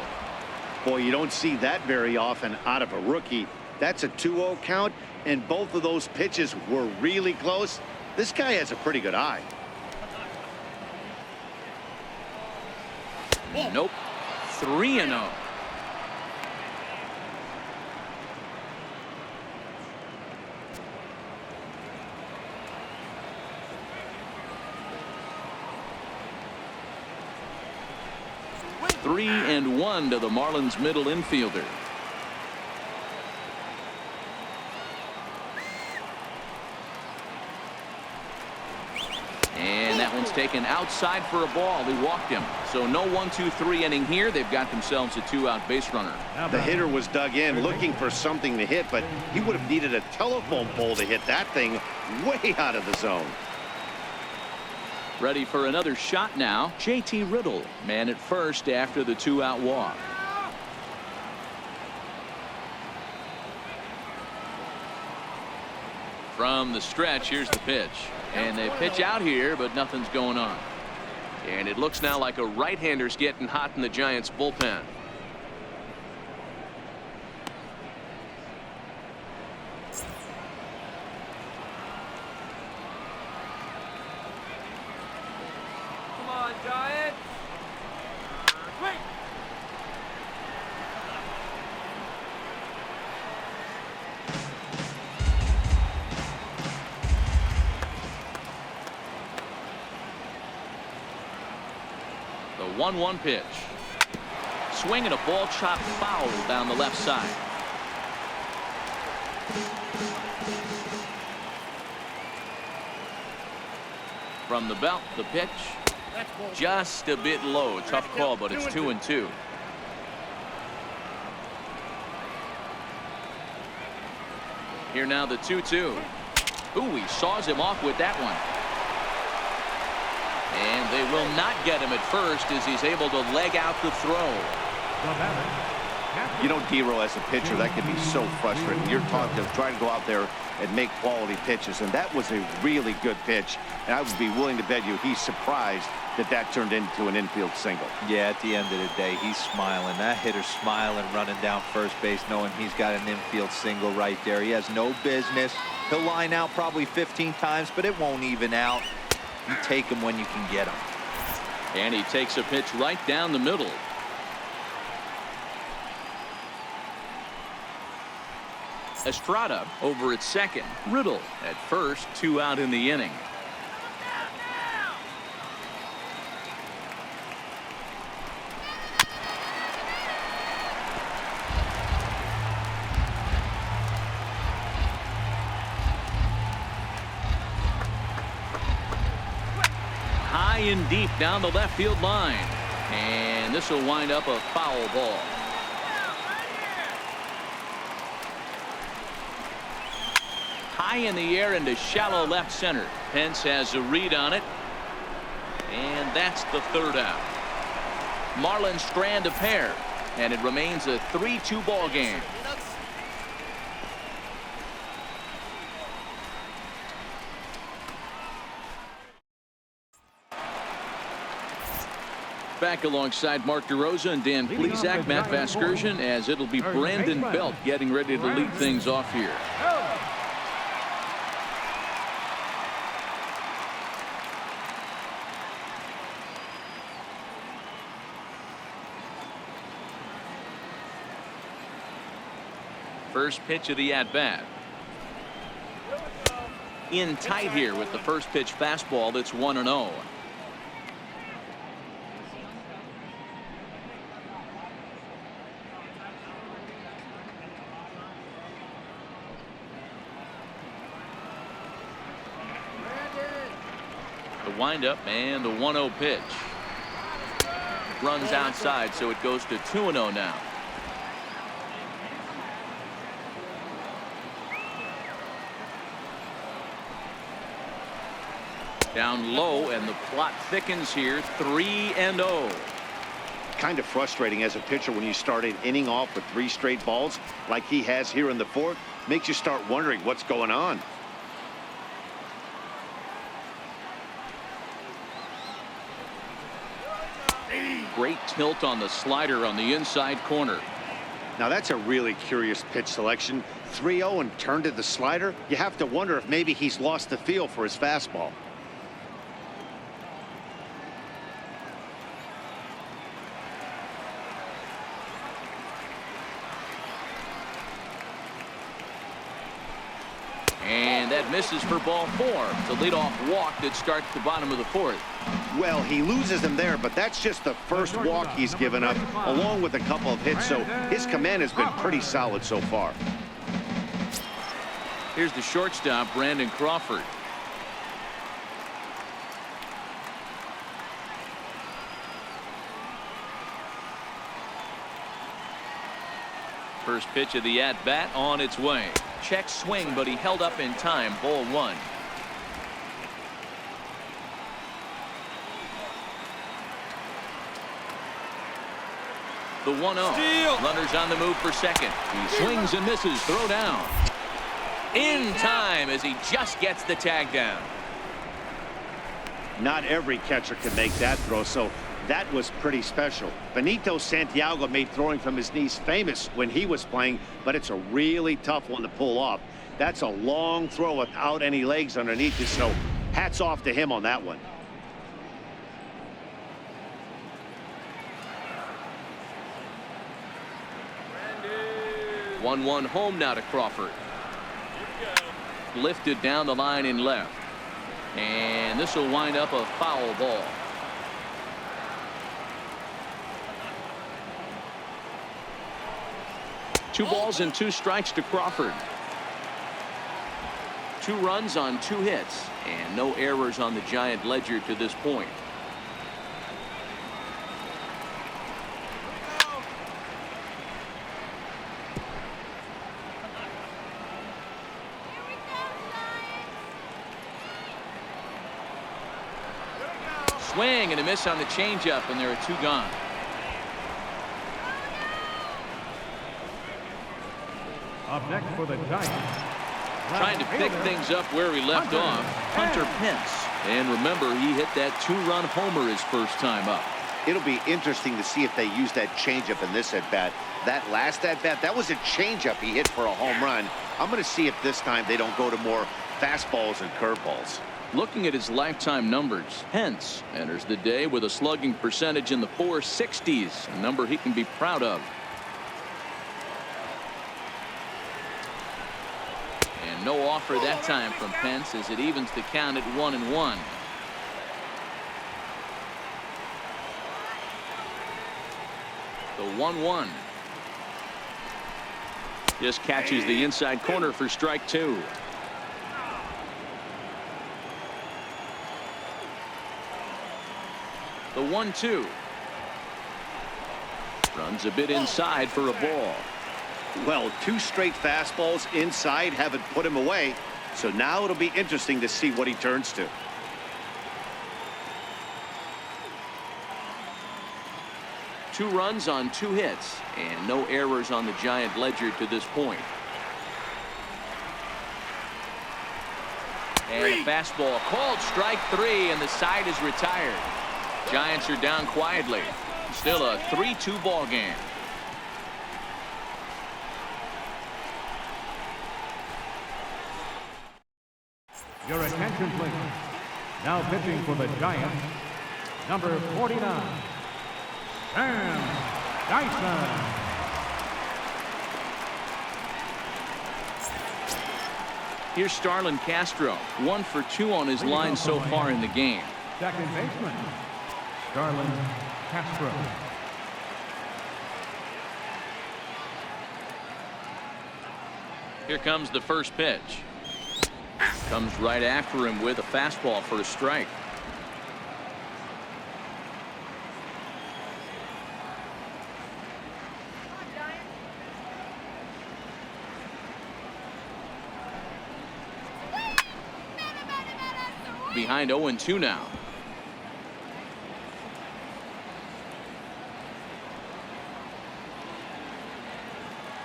Boy, you don't see that very often out of a rookie. That's a 2-0 count, and both of those pitches were really close. This guy has a pretty good eye. Nope. 3-0. Three and 1 to the Marlins middle infielder. And that one's taken outside for a ball. He walked him. So no 1-2-3 inning here. They've got themselves a 2-out base runner. The hitter was dug in looking for something to hit, but he would have needed a telephone pole to hit that thing way out of the zone. Ready for another shot now. JT Riddle, man at first after the 2-out walk. From the stretch, here's the pitch. And they pitch out here, but nothing's going on. And it looks now like a right-hander's getting hot in the Giants bullpen. The 1-1 pitch. Swing and a ball chopped foul down the left side. From the belt, the pitch. Just a bit low. Tough call, but it's 2-2. Here now the 2-2. Ooh, he saws him off with that one. And they will not get him at first as he's able to leg out the throw. You know, D-Row, as a pitcher, that can be so frustrating. You're taught to try to go out there and make quality pitches, and that was a really good pitch. And I would be willing to bet you he's surprised that that turned into an infield single. Yeah, at the end of the day, he's smiling. That hitter's smiling, running down first base, knowing he's got an infield single right there. He has no business. He'll line out probably 15 times, but it won't even out. You take him when you can get him. And he takes a pitch right down the middle. Estrada over at second. Riddle at first. 2 out in the inning. High and deep down the left field line. And this will wind up a foul ball. High in the air into shallow left center. Pence has a read on it. And that's the 3rd out. Marlins strand a pair. And it remains a 3-2 ball game. Back alongside Mark DeRosa and Dan Plesac, Matt Vasgersian, as it'll be Brandon Belt getting ready to lead things off here. First pitch of the at-bat. In tight here with the first pitch fastball that's 1-0. The windup and the 1-0 pitch. Runs outside, so it goes to 2-0 now. Down low, and the plot thickens here. 3-0. Kind of frustrating as a pitcher when you start an inning off with 3 straight balls like he has here in the 4th. Makes you start wondering what's going on. Great tilt on the slider on the inside corner. Now that's a really curious pitch selection. 3-0 and turned to the slider. You have to wonder if maybe he's lost the feel for his fastball. And that misses for ball 4. The leadoff walk that starts the bottom of the 4th. Well, he loses him there, but that's just the first walk he's given up, along with a couple of hits, so his command has been pretty solid so far. Here's the shortstop, Brandon Crawford. First pitch of the at-bat on its way. Check swing, but he held up in time. Ball 1. The 1-0. Runners on the move for second. He swings and misses. Throw down. In time as he just gets the tag down. Not every catcher can make that throw, so that was pretty special. Benito Santiago made throwing from his knees famous when he was playing, but it's a really tough one to pull off. That's a long throw without any legs underneath it, so hats off to him on that one. Brandon. 1-1 home now to Crawford. Lifted down the line in left. And this will wind up a foul ball. Two balls and 2 strikes to Crawford. 2 runs on 2 hits, and no errors on the Giant ledger to this point. Swing and a miss on the changeup, and there are 2 gone. Up next for the Giants. Trying to pick things up where he left off, Hunter Pence. And remember, he hit that 2-run homer his first time up. It'll be interesting to see if they use that changeup in this at-bat. That last at-bat, that was a changeup he hit for a home run. I'm going to see if this time they don't go to more fastballs and curveballs. Looking at his lifetime numbers, Pence enters the day with a slugging percentage in the 460s, a number he can be proud of. And no offer that time from Pence as it evens the count at 1-1. The 1-1. Just catches the inside corner for strike 2. The 1-2. Runs a bit inside for a ball. Well, 2 straight fastballs inside haven't put him away. So now it'll be interesting to see what he turns to. Two runs on 2 hits and no errors on the Giant ledger to this point. And a fastball called strike 3, and the side is retired. Giants are down quietly. Still a 3-2 ball game. Your attention, please. Now pitching for the Giants, number 49, Sam Dyson. Here's Starlin Castro, 1 for 2 on his line so far in the game. Second baseman, Starlin Castro. Here comes the first pitch. Comes right after him with a fastball for a strike. behind 0-2 now.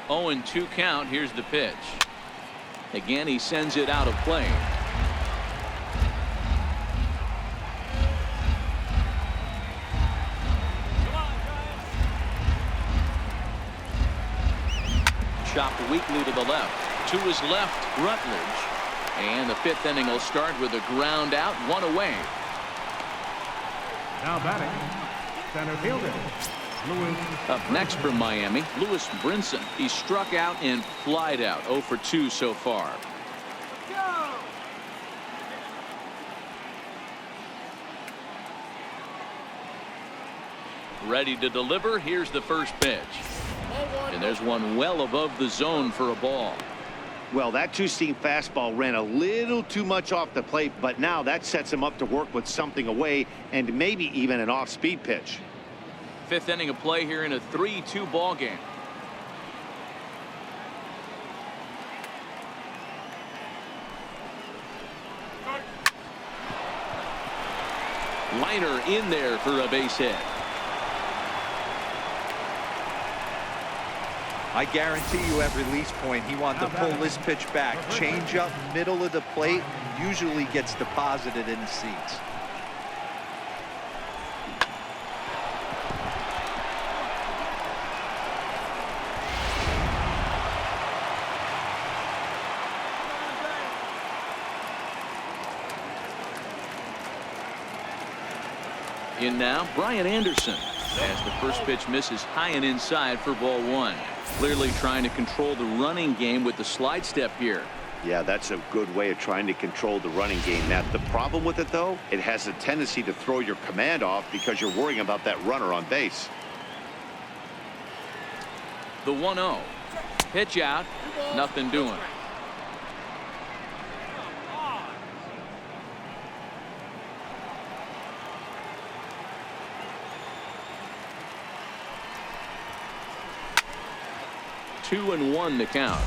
0-2 count. Here's the pitch. Again, he sends it out of play. Chopped weakly to the left. To his left, Rutledge. And the 5th inning will start with a ground out, 1 away. Now batting, center fielder, Lewis. Up next from Miami, Lewis Brinson. He struck out and flied out, 0 for 2 so far. Ready to deliver. Here's the first pitch. And there's one well above the zone for a ball. Well, that two-seam fastball ran a little too much off the plate, but now that sets him up to work with something away and maybe even an off-speed pitch. 5th inning of play here in a 3-2 ball game. Liner in there for a base hit. I guarantee you at release point he wanted to pull this pitch back. Change up middle of the plate usually gets deposited in the seats. In now, Brian Anderson, as the first pitch misses high and inside for ball 1. Clearly trying to control the running game with the slide step here. Yeah, that's a good way of trying to control the running game. Now, the problem with it, though, it has a tendency to throw your command off because you're worrying about that runner on base. The 1-0. Pitch out. Nothing doing. Two and 1 to count.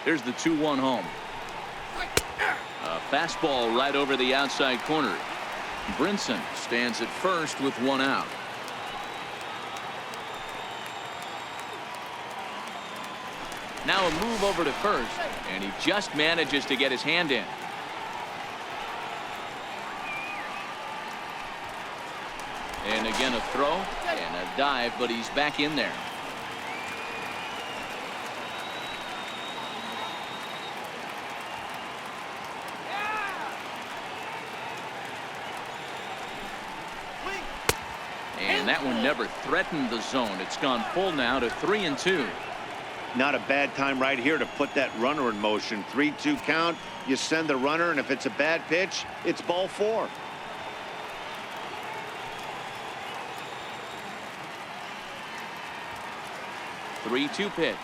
Here's the 2-1 home. A fastball right over the outside corner. Brinson stands at first with 1 out. Now a move over to first, and he just manages to get his hand in. And again a throw and a dive, but he's back in there. And that one never threatened the zone. It's gone full now to 3-2. Not a bad time right here to put that runner in motion. 3-2 count. You send the runner, and if it's a bad pitch, it's ball 4. Three-two pitch.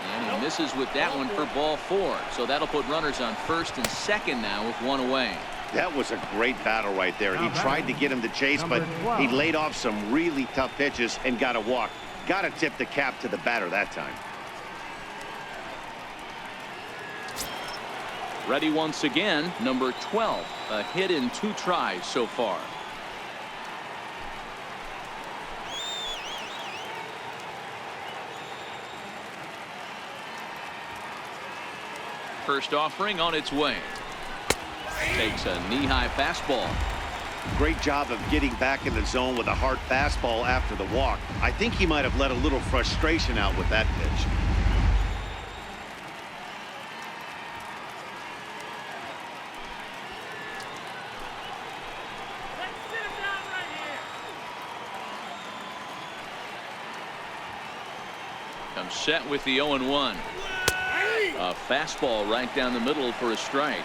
And he misses with that one for ball 4. So that'll put runners on first and second now with 1 away. That was a great battle right there. He tried to get him to chase, but he laid off some really tough pitches and got a walk. Got to tip the cap to the batter that time. Ready once again, number 12. A hit in 2 tries so far. First offering on its way. Takes a knee-high fastball. Great job of getting back in the zone with a hard fastball after the walk. I think he might have let a little frustration out with that pitch. Comes set with the 0-1. A fastball right down the middle for a strike.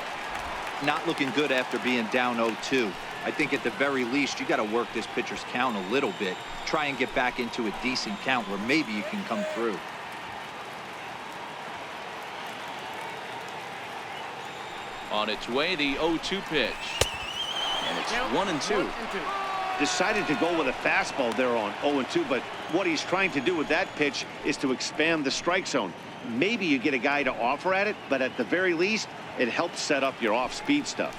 Not looking good after being down 0-2. I think at the very least you got to work this pitcher's count a little bit. Try and get back into a decent count where maybe you can come through. On its way, the 0-2 pitch. And it's 1-2. Decided to go with a fastball there on 0-2, but what he's trying to do with that pitch is to expand the strike zone. Maybe you get a guy to offer at it, but at the very least, it helps set up your off-speed stuff.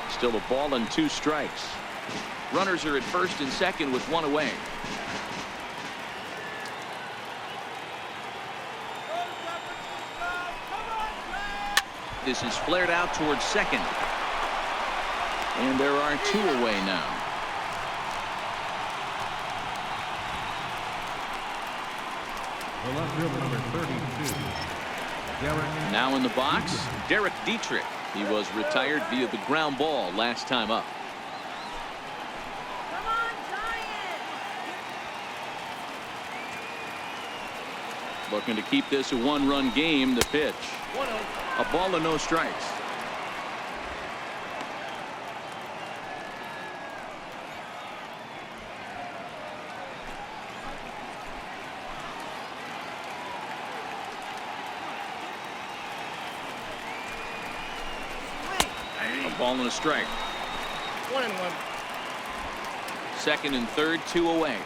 Still a ball and 2 strikes. Runners are at first and second with 1 away. This is flared out towards second. And there are 2 away now. The left fielder, number 32. Now in the box, Derek Dietrich. He was retired via the ground ball last time up. Come on, Giants! Looking to keep this a 1-run game. The pitch. 1-0. A ball and no strikes. A ball and a strike. 1-1. Second and third, 2 away.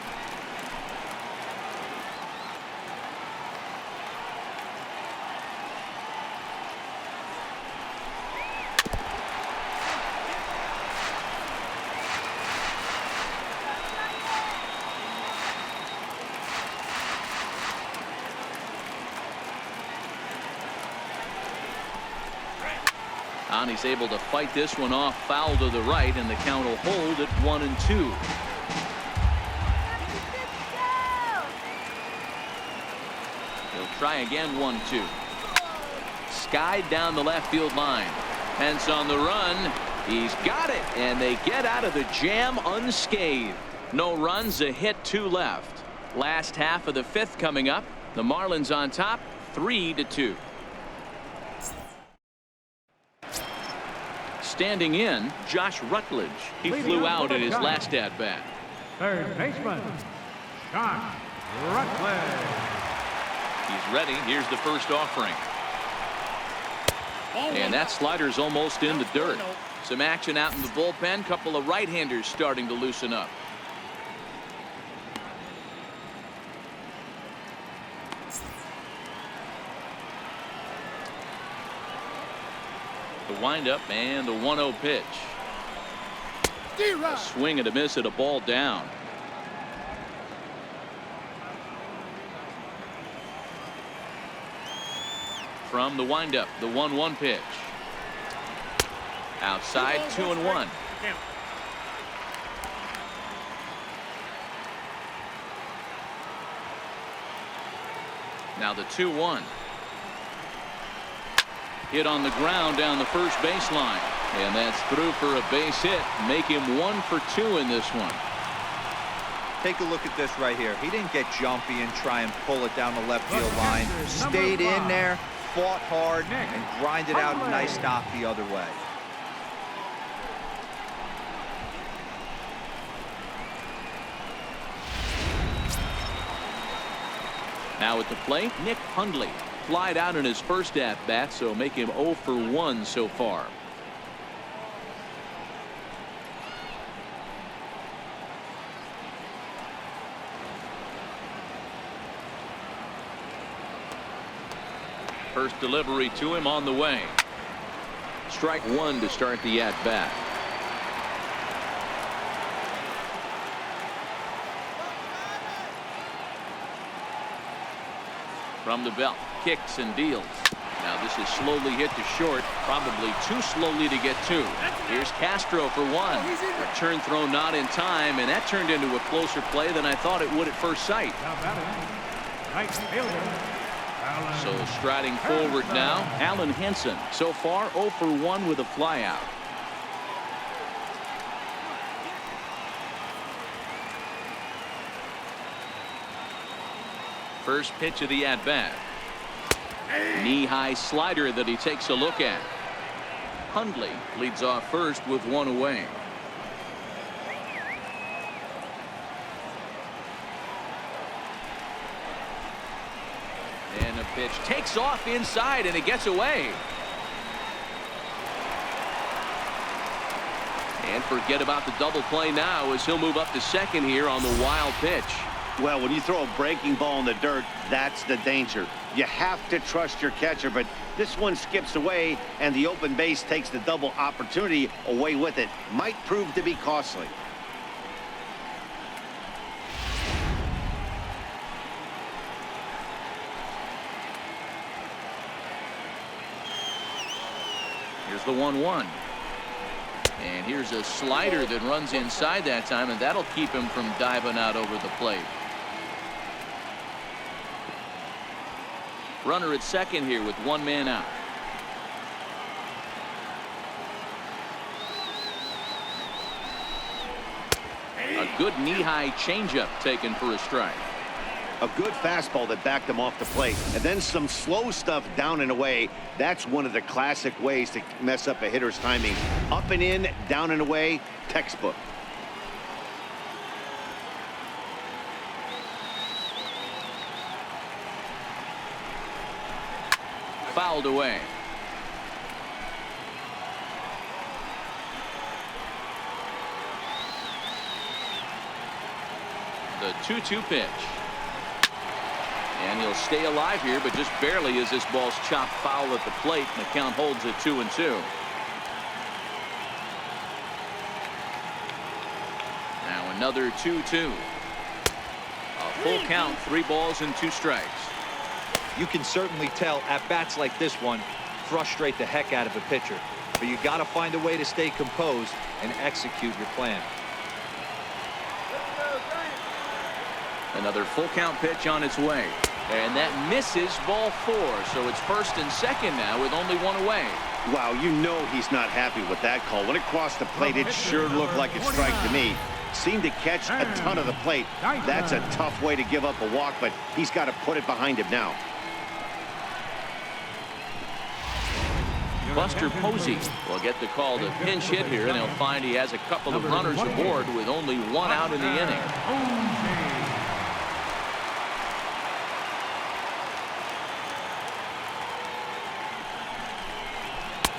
And he's able to fight this one off, foul to the right, and the count will hold at 1-2. He'll try again, 1-2. Skied down the left field line. Pence on the run. He's got it, and they get out of the jam unscathed. No runs, a hit, 2 left. Last half of the 5th coming up. The Marlins on top, 3-2. Standing in, Josh Rutledge. He flew out in his last at bat. Third baseman, Josh Rutledge. He's ready. Here's the first offering. And that slider's almost in the dirt. Some action out in the bullpen. Couple of right-handers starting to loosen up. The windup and the 1-0 pitch. A swing and a miss at a ball down. From the windup, the 1-1 pitch. Outside, 2-1. Now the 2-1. Hit on the ground down the first baseline, and that's through for a base hit. Make him 1 for 2 in this one. Take a look at this right here. He didn't get jumpy and try and pull it down the left field line. Stayed in there, fought hard, and grinded out a nice stop the other way. Now at the plate, Nick Hundley. Flied out in his first at bat, so make him 0 for 1 so far. First delivery to him on the way. Strike 1 to start the at bat. From the belt, kicks and deals. Now this is slowly hit to short, probably too slowly to get 2. Here's Castro for 1. Return throw not in time, and that turned into a closer play than I thought it would at first sight. So striding forward now, Alan Henson. So far 0 for 1 with a flyout. First pitch of the at-bat. Knee-high slider that he takes a look at. Hundley leads off first with 1 away. And the pitch takes off inside, and it gets away. And forget about the double play now as he'll move up to second here on the wild pitch. Well, when you throw a breaking ball in the dirt, that's the danger. You have to trust your catcher, but this one skips away, and the open base takes the double opportunity away with it. Might prove to be costly. Here's the 1-1. And here's a slider that runs inside that time, and that'll keep him from diving out over the plate. Runner at second here with one man out. A good knee-high changeup taken for a strike. A good fastball that backed him off the plate, and then some slow stuff down and away. That's one of the classic ways to mess up a hitter's timing. Up and in, down and away, textbook. Fouled away. The 2-2 pitch. And he'll stay alive here, but just barely as this ball's chopped foul at the plate, and the count holds at 2-2. Now another 2-2. A full count, 3 balls and 2 strikes. You can certainly tell at bats like this one frustrate the heck out of a pitcher, but you got to find a way to stay composed and execute your plan. Another full count pitch on its way, and that misses ball 4, so it's first and second now with only 1 away. Wow, you know he's not happy with that call. When it crossed the plate, it sure looked like a strike to me. Seemed to catch a ton of the plate. That's a tough way to give up a walk, but he's got to put it behind him now. Buster Posey will get the call to pinch hit here, and he'll find he has a couple of runners aboard with only 1 out in the inning.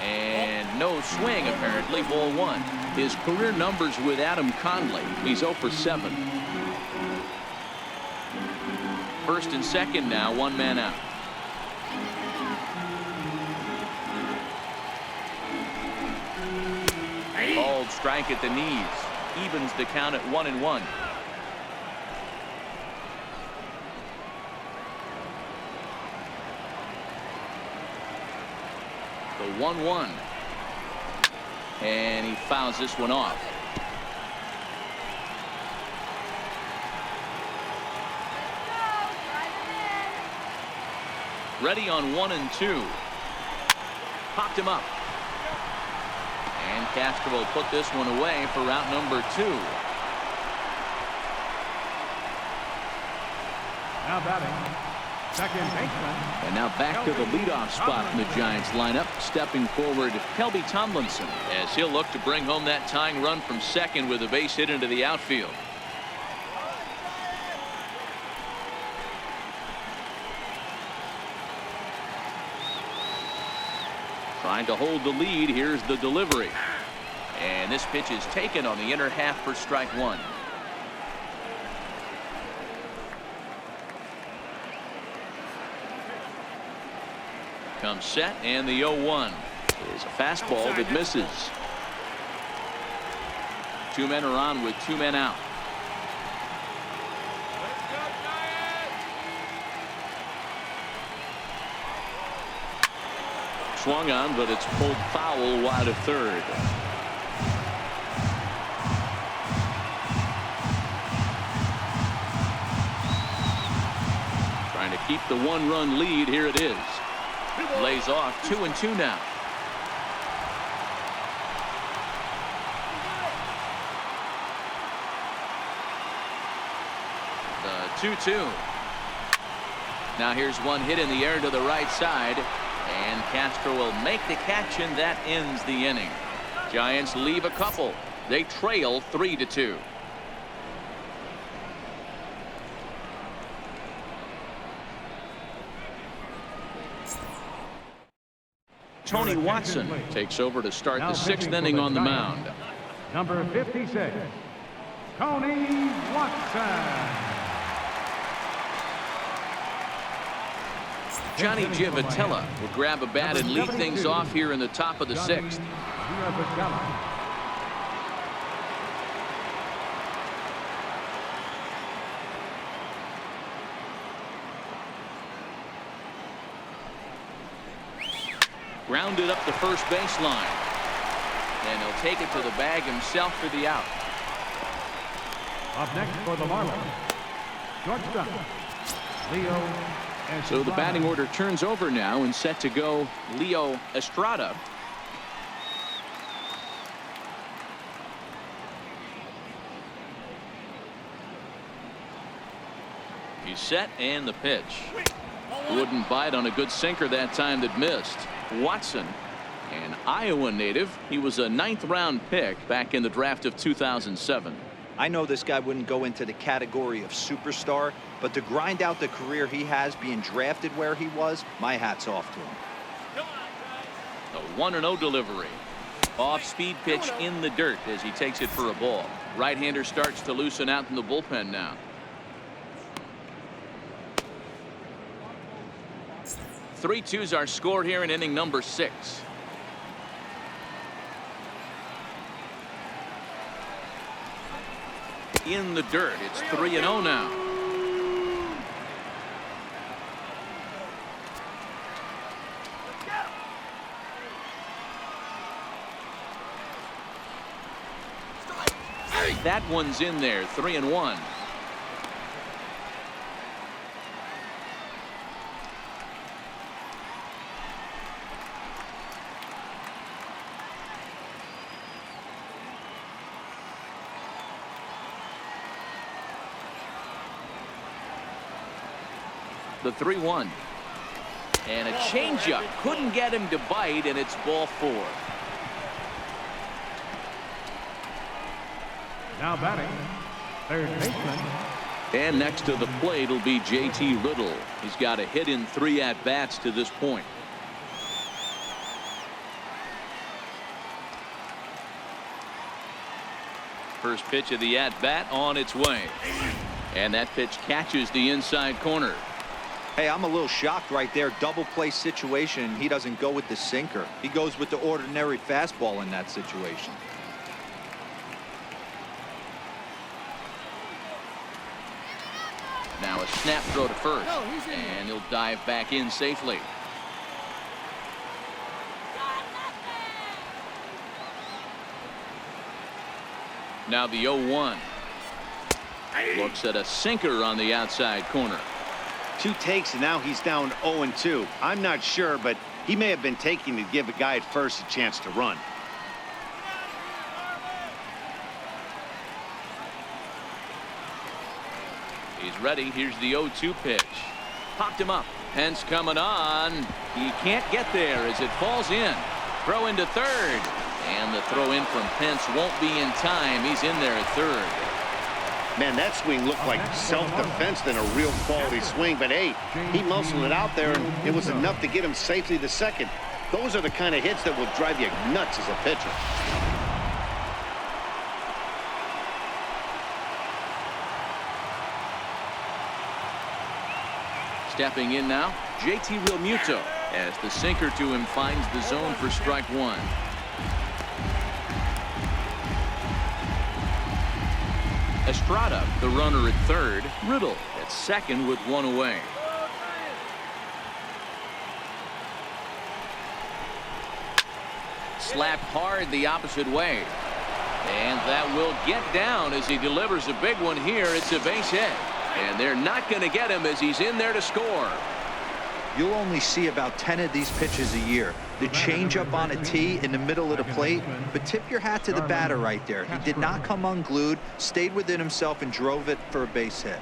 And no swing, apparently, ball 1. His career numbers with Adam Conley. He's 0 for 7. First and second now, 1 man out. Called strike at the knees. Evens the count at 1-1. The 1-1. And he fouls this one off. Ready on 1 and 2. Popped him up. And Castro will put this one away for route number 2. Now batting, second baseman. And now back to the leadoff spot in the Giants lineup. Stepping forward, Kelby Tomlinson, as he'll look to bring home that tying run from second with a base hit into the outfield. Trying to hold the lead. Here's the delivery. And this pitch is taken on the inner half for strike 1. Comes set, and the 0-1 is a fastball that misses. 2 men are on with 2 men out. Swung on, but it's pulled foul wide of third. Trying to keep the 1-run lead. Here it is. Lays off. 2-2 now. The 2-2. Now here's one hit in the air to the right side. And Castro will make the catch, and that ends the inning. Giants leave a couple. They trail 3-2. Tony Watson takes over to start Now the sixth pitching for inning the on the Giants, mound. Number 56, Tony Watson. Johnny Giavotella will grab a bat and lead things off here in the top of the sixth. Grounded up the first baseline. And he'll take it to the bag himself for the out. Up next for the Marlins, shortstop, Leo. So the batting order turns over now and set to go Leo Estrada. He's set and the pitch. Wouldn't bite on a good sinker that time that missed. Watson, an Iowa native. He was a 9th-round pick back in the draft of 2007. I know this guy wouldn't go into the category of superstar, but to grind out the career he has being drafted where he was, my hat's off to him. The 1-0 delivery. Off-speed pitch in the dirt as he takes it for a ball. Right-hander starts to loosen out in the bullpen now. 3-2's our score here in inning number 6. In the dirt. It's 3-0 now. That one's in there. 3-1. The 3-1. And a changeup. Couldn't get him to bite, and it's ball 4. Now batting, third baseman. And next to the plate will be J.T. Riddle. He's got a hit in 3 at-bats to this point. First pitch of the at-bat on its way. And that pitch catches the inside corner. Hey, I'm a little shocked right there. Double play situation. He doesn't go with the sinker. He goes with the ordinary fastball in that situation. Now a snap throw to first. And he'll dive back in safely. Now the 0-1. Looks at a sinker on the outside corner. 2 takes and now he's down 0-2. I'm not sure, but he may have been taking to give a guy at first a chance to run. He's ready. Here's the 0-2 pitch. Popped him up. Pence coming on. He can't get there as it falls in. Throw into third. And the throw in from Pence won't be in time. He's in there at third. Man, that swing looked like self-defense than a real quality swing. But, hey, he muscled it out there, and it was enough to get him safely to second. Those are the kind of hits that will drive you nuts as a pitcher. Stepping in now, J.T. Realmuto as the sinker to him finds the zone for strike 1. Estrada, the runner at third. Riddle at second with 1 away. Slapped hard the opposite way. And that will get down as he delivers a big one here. It's a base hit. And they're not going to get him as he's in there to score. You'll only see about 10 of these pitches a year. The changeup on a tee in the middle of the plate. But tip your hat to the batter right there. He did not come unglued, stayed within himself, and drove it for a base hit.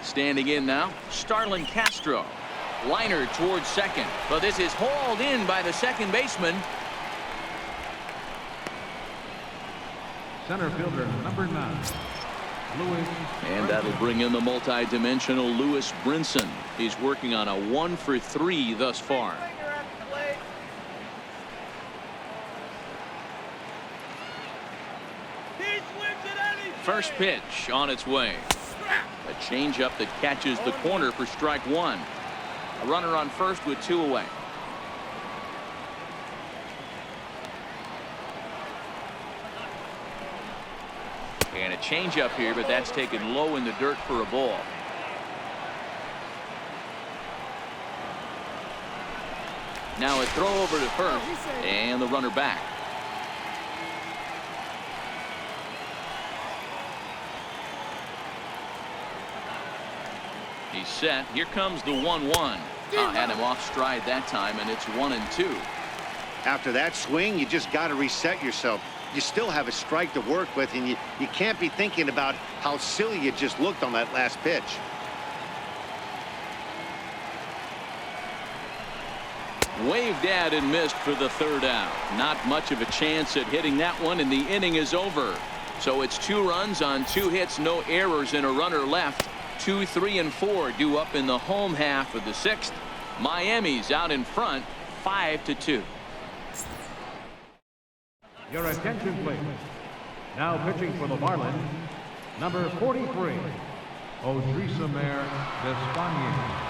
Standing in now, Starlin Castro. Liner towards second, but this is hauled in by the second baseman. Center fielder number 9, Lewis. And that'll bring in the multi-dimensional Lewis Brinson. He's working on a 1 for 3 thus far. First pitch on its way. A changeup that catches the corner for strike 1. A runner on first with 2 away. And a changeup here, but that's taken low in the dirt for a ball. Now a throw over to first, and the runner back. He's set. Here comes the 1-1. Had him off stride that time, and it's 1-2. After that swing, you just got to reset yourself. You still have a strike to work with, and you can't be thinking about how silly you just looked on that last pitch. Waved at and missed for the 3rd out. Not much of a chance at hitting that one, and the inning is over. So it's 2 runs on 2 hits, no errors, and a runner left. 2, 3, and 4 due up in the home half of the 6th. Miami's out in front, 5-2. Your attention, please. Now pitching for the Marlins, number 43, Odrisamer Despaigne.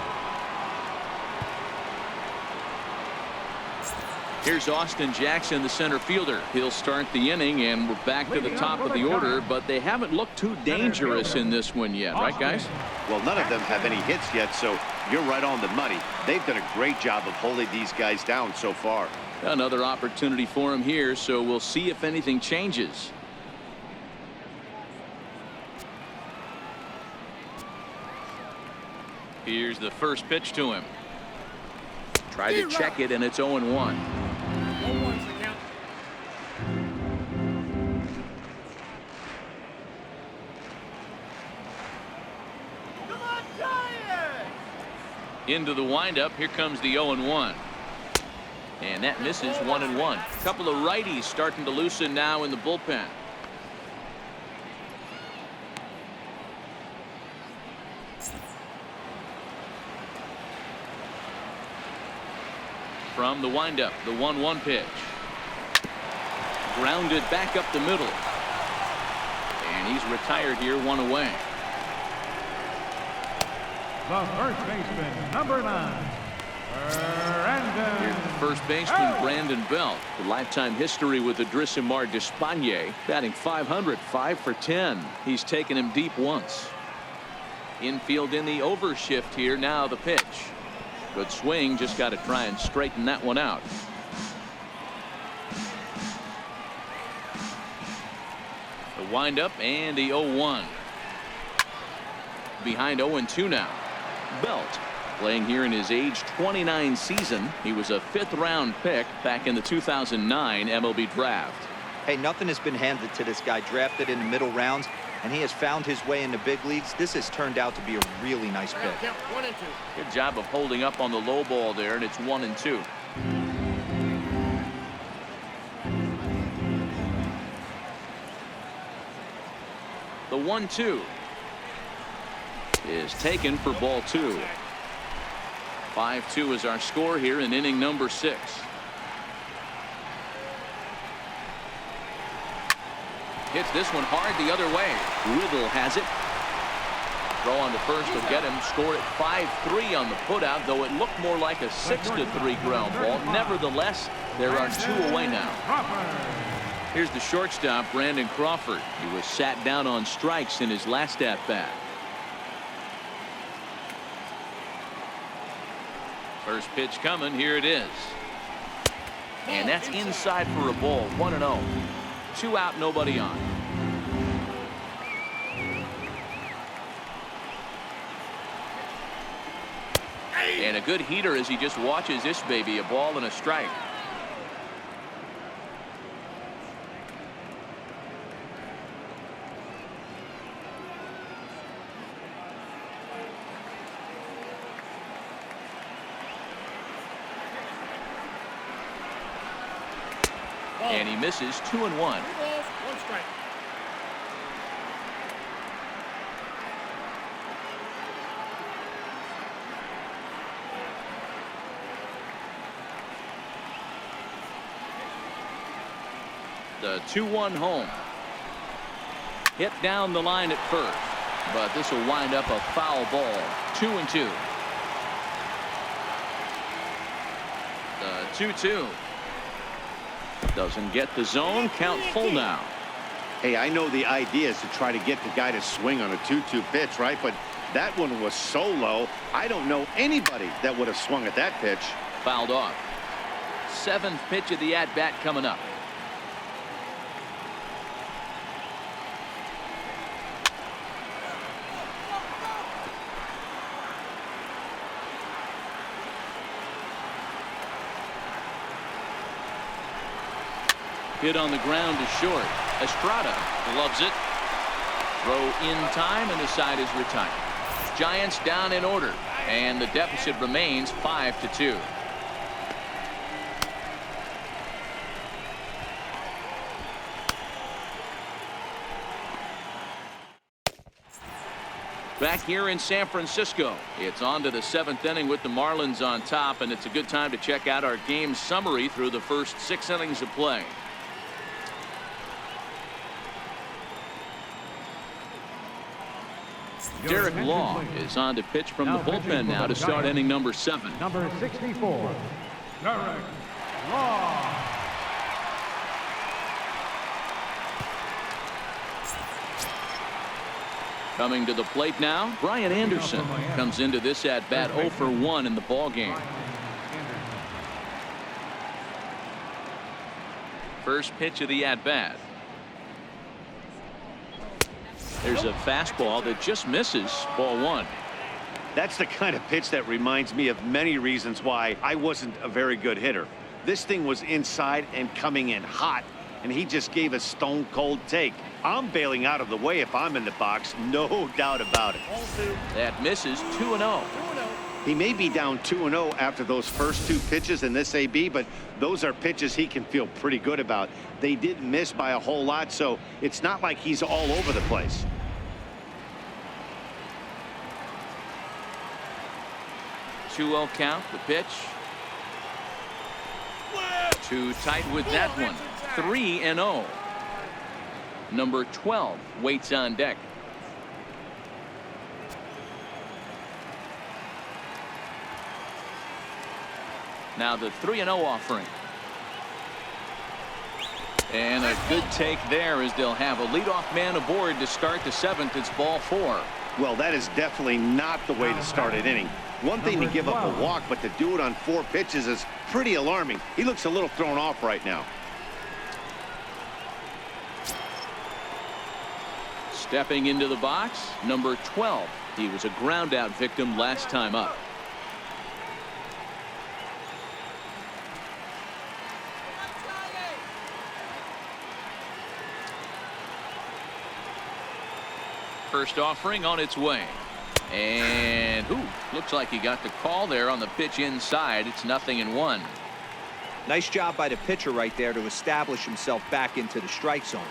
Here's Austin Jackson, the center fielder. He'll start the inning, and we're back to the top of the order, but they haven't looked too dangerous in this one yet, right, guys? Well, none of them have any hits yet, so you're right on the money. They've done a great job of holding these guys down so far. Another opportunity for him here, so we'll see if anything changes. Here's the first pitch to him. Tried to check it, and it's 0-1. Into the windup. Here comes the 0-1. And that misses 1-1. A couple of righties starting to loosen now in the bullpen. From the windup, the 1-1 pitch. Grounded back up the middle. And he's retired here, 1 away. The first baseman, number 9, Brandon. Here's the first baseman, Brandon Belt. The lifetime history with Odrisamer Despaigne, batting .500, 5 for 10. He's taken him deep once. Infield in the overshift here. Now the pitch. Good swing. Just got to try and straighten that one out. The windup and the 0-1. Behind 0-2 now. Belt playing here in his age 29 season. He was a 5th round pick back in the 2009 MLB draft. Hey, nothing has been handed to this guy. Drafted in the middle rounds, and he has found his way in the big leagues. This has turned out to be a really nice pick. Count 1 and 2. Good job of holding up on the low ball there, and it's 1-2. The 1-2 is taken for ball 2. 5-2 is our score here in inning number 6. Hits this one hard the other way. Riddle has it. Throw on to first will get him. Score at 5-3 on the putout, though it looked more like a 6-3 ground ball. Nevertheless, there are 2 away now. Here's the shortstop, Brandon Crawford. He was sat down on strikes in his last at bat. First pitch coming. Here it is. And that's inside for a ball. 1-0. 2 out, nobody on. And a good heater as he just watches this baby. A ball and a strike. And he misses. 2-1. 2 balls, 1 strike. The 2-1 home. Hit down the line at first, but this will wind up a foul ball. 2-2. The 2-2. Doesn't get the zone. Count full now. Hey, I know the idea is to try to get the guy to swing on a 2-2 pitch, right? But that one was so low, I don't know anybody that would have swung at that pitch. Fouled off. 7th pitch of the at-bat coming up. Hit on the ground to short. Estrada loves it. Throw in time, and the side is retired. Giants down in order, and the deficit remains 5-2. Back here in San Francisco, it's on to the 7th inning with the Marlins on top, and it's a good time to check out our game summary through the first 6 innings of play. Derek Law is on to pitch from the bullpen now to start inning number 7. Number 64, Derek Law. Coming to the plate now, Brian Anderson comes into this at bat 0 for 1 in the ball game. First pitch of the at bat. There's a fastball that just misses. Ball 1. That's the kind of pitch that reminds me of many reasons why I wasn't a very good hitter. This thing was inside and coming in hot, and he just gave a stone cold take. I'm bailing out of the way if I'm in the box, no doubt about it. That misses. 2-0. He may be down 2-0 after those first 2 pitches in this AB, but those are pitches he can feel pretty good about. They didn't miss by a whole lot, so it's not like he's all over the place. Two-0 count. The pitch. Too tight with that one. 3-0. Number 12 waits on deck. Now the 3-0 offering. And a good take there as they'll have a leadoff man aboard to start the 7th. It's ball 4. Well, that is definitely not the way to start an inning. One thing to give up a walk, but to do it on 4 pitches is pretty alarming. He looks a little thrown off right now. Stepping into the box, number 12. He was a ground out victim last time up. First offering on its way. And looks like he got the call there on the pitch inside. It's 0-1. Nice job by the pitcher right there to establish himself back into the strike zone.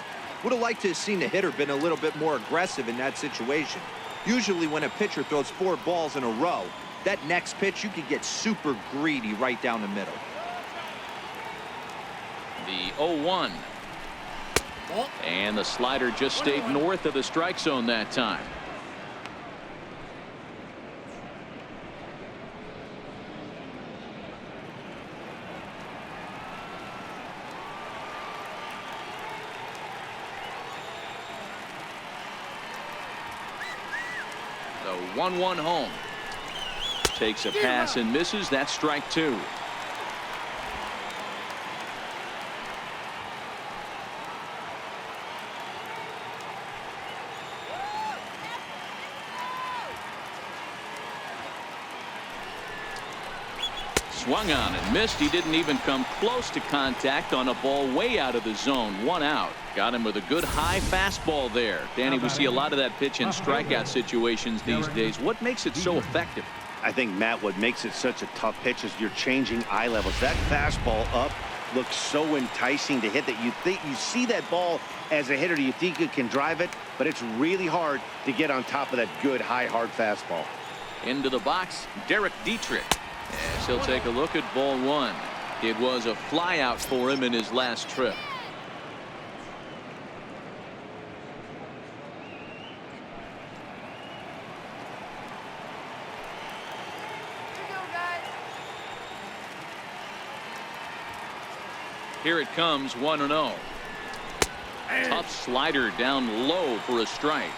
Would have liked to have seen the hitter been a little bit more aggressive in that situation. Usually when a pitcher throws 4 balls in a row, that next pitch you could get super greedy right down the middle. The 0-1. And the slider just stayed north of the strike zone that time. The 1-1 home. Takes a pass and misses. That's strike 2. Swung on and missed. He didn't even come close to contact on a ball way out of the zone. 1 out. Got him with a good high fastball there. Danny, we see a lot of that pitch in strikeout situations these days. What makes it so effective? I think, Matt, what makes it such a tough pitch is you're changing eye levels. That fastball up looks so enticing to hit that you think you see that ball as a hitter. You think you can drive it, but it's really hard to get on top of that good high hard fastball. Into the box, Derek Dietrich. As he'll take a look at ball 1. It was a fly out for him in his last trip. Here it comes, 1-0. Tough slider down low for a strike.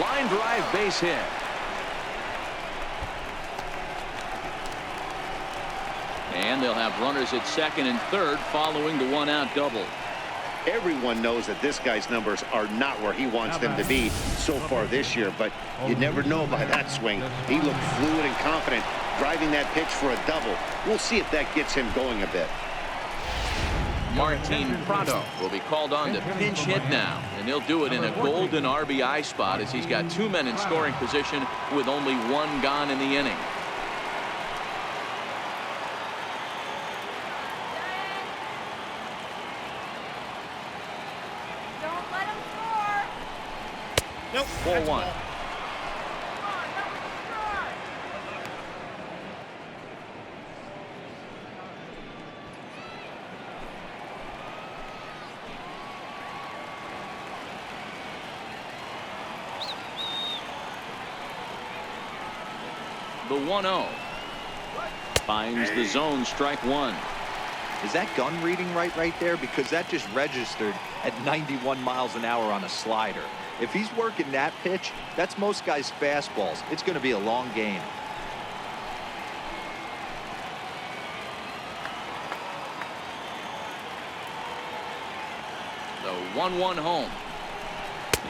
Line drive, base hit. And they'll have runners at second and third following the one-out double. Everyone knows that this guy's numbers are not where he wants them to be so far this year, but you never know by that swing. He looked fluid and confident driving that pitch for a double. We'll see if that gets him going a bit. Martin Prado will be called on to pinch hit now, and he'll do it in a golden RBI spot as he's got 2 men in scoring position with only 1 gone in the inning. Don't let him score. Nope. 4-1. The 1-0 finds the zone, strike 1. Is that gun reading right there? Because that just registered at 91 miles an hour on a slider. If he's working that pitch, that's most guys' fastballs. It's going to be a long game. The 1-1 home.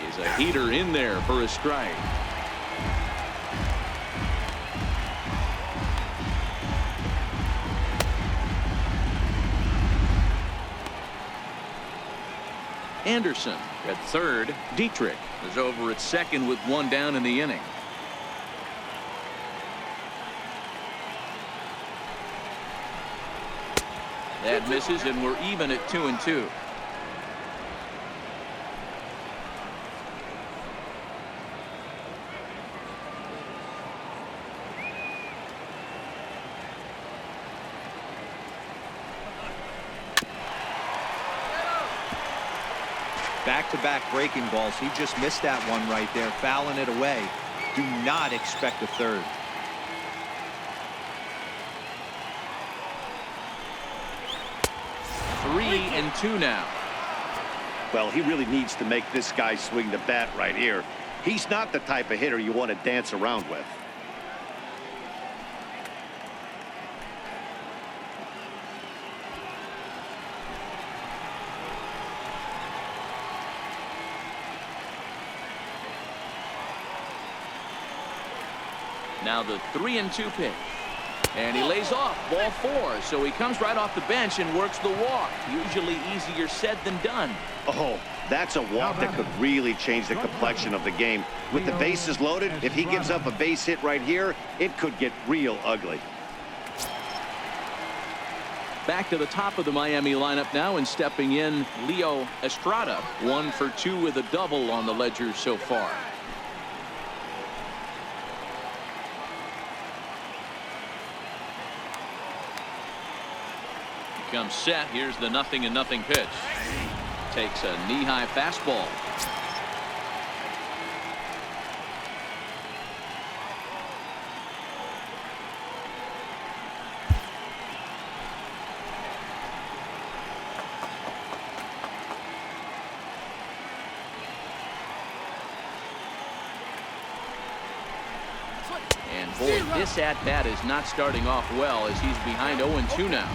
He's a heater in there for a strike. Anderson at third. Dietrich is over at second with 1 down in the inning. That misses, and we're even at 2-2. Back-to-back breaking balls. He just missed that one right there, fouling it away. Do not expect a third. Three and 2 now. Well, he really needs to make this guy swing the bat right here. He's not the type of hitter you want to dance around with. Now the 3-2 pitch. And he lays off, ball 4. So he comes right off the bench and works the walk. Usually easier said than done. Oh, that's a walk that could really change the complexion of the game. With the bases loaded, if he gives up a base hit right here, it could get real ugly. Back to the top of the Miami lineup now, and stepping in, Leo Estrada. 1 for 2 with a double on the ledger so far. Comes set. Here's the 0-0 pitch. Takes a knee-high fastball. And boy, this at-bat is not starting off well as he's behind 0-2 now.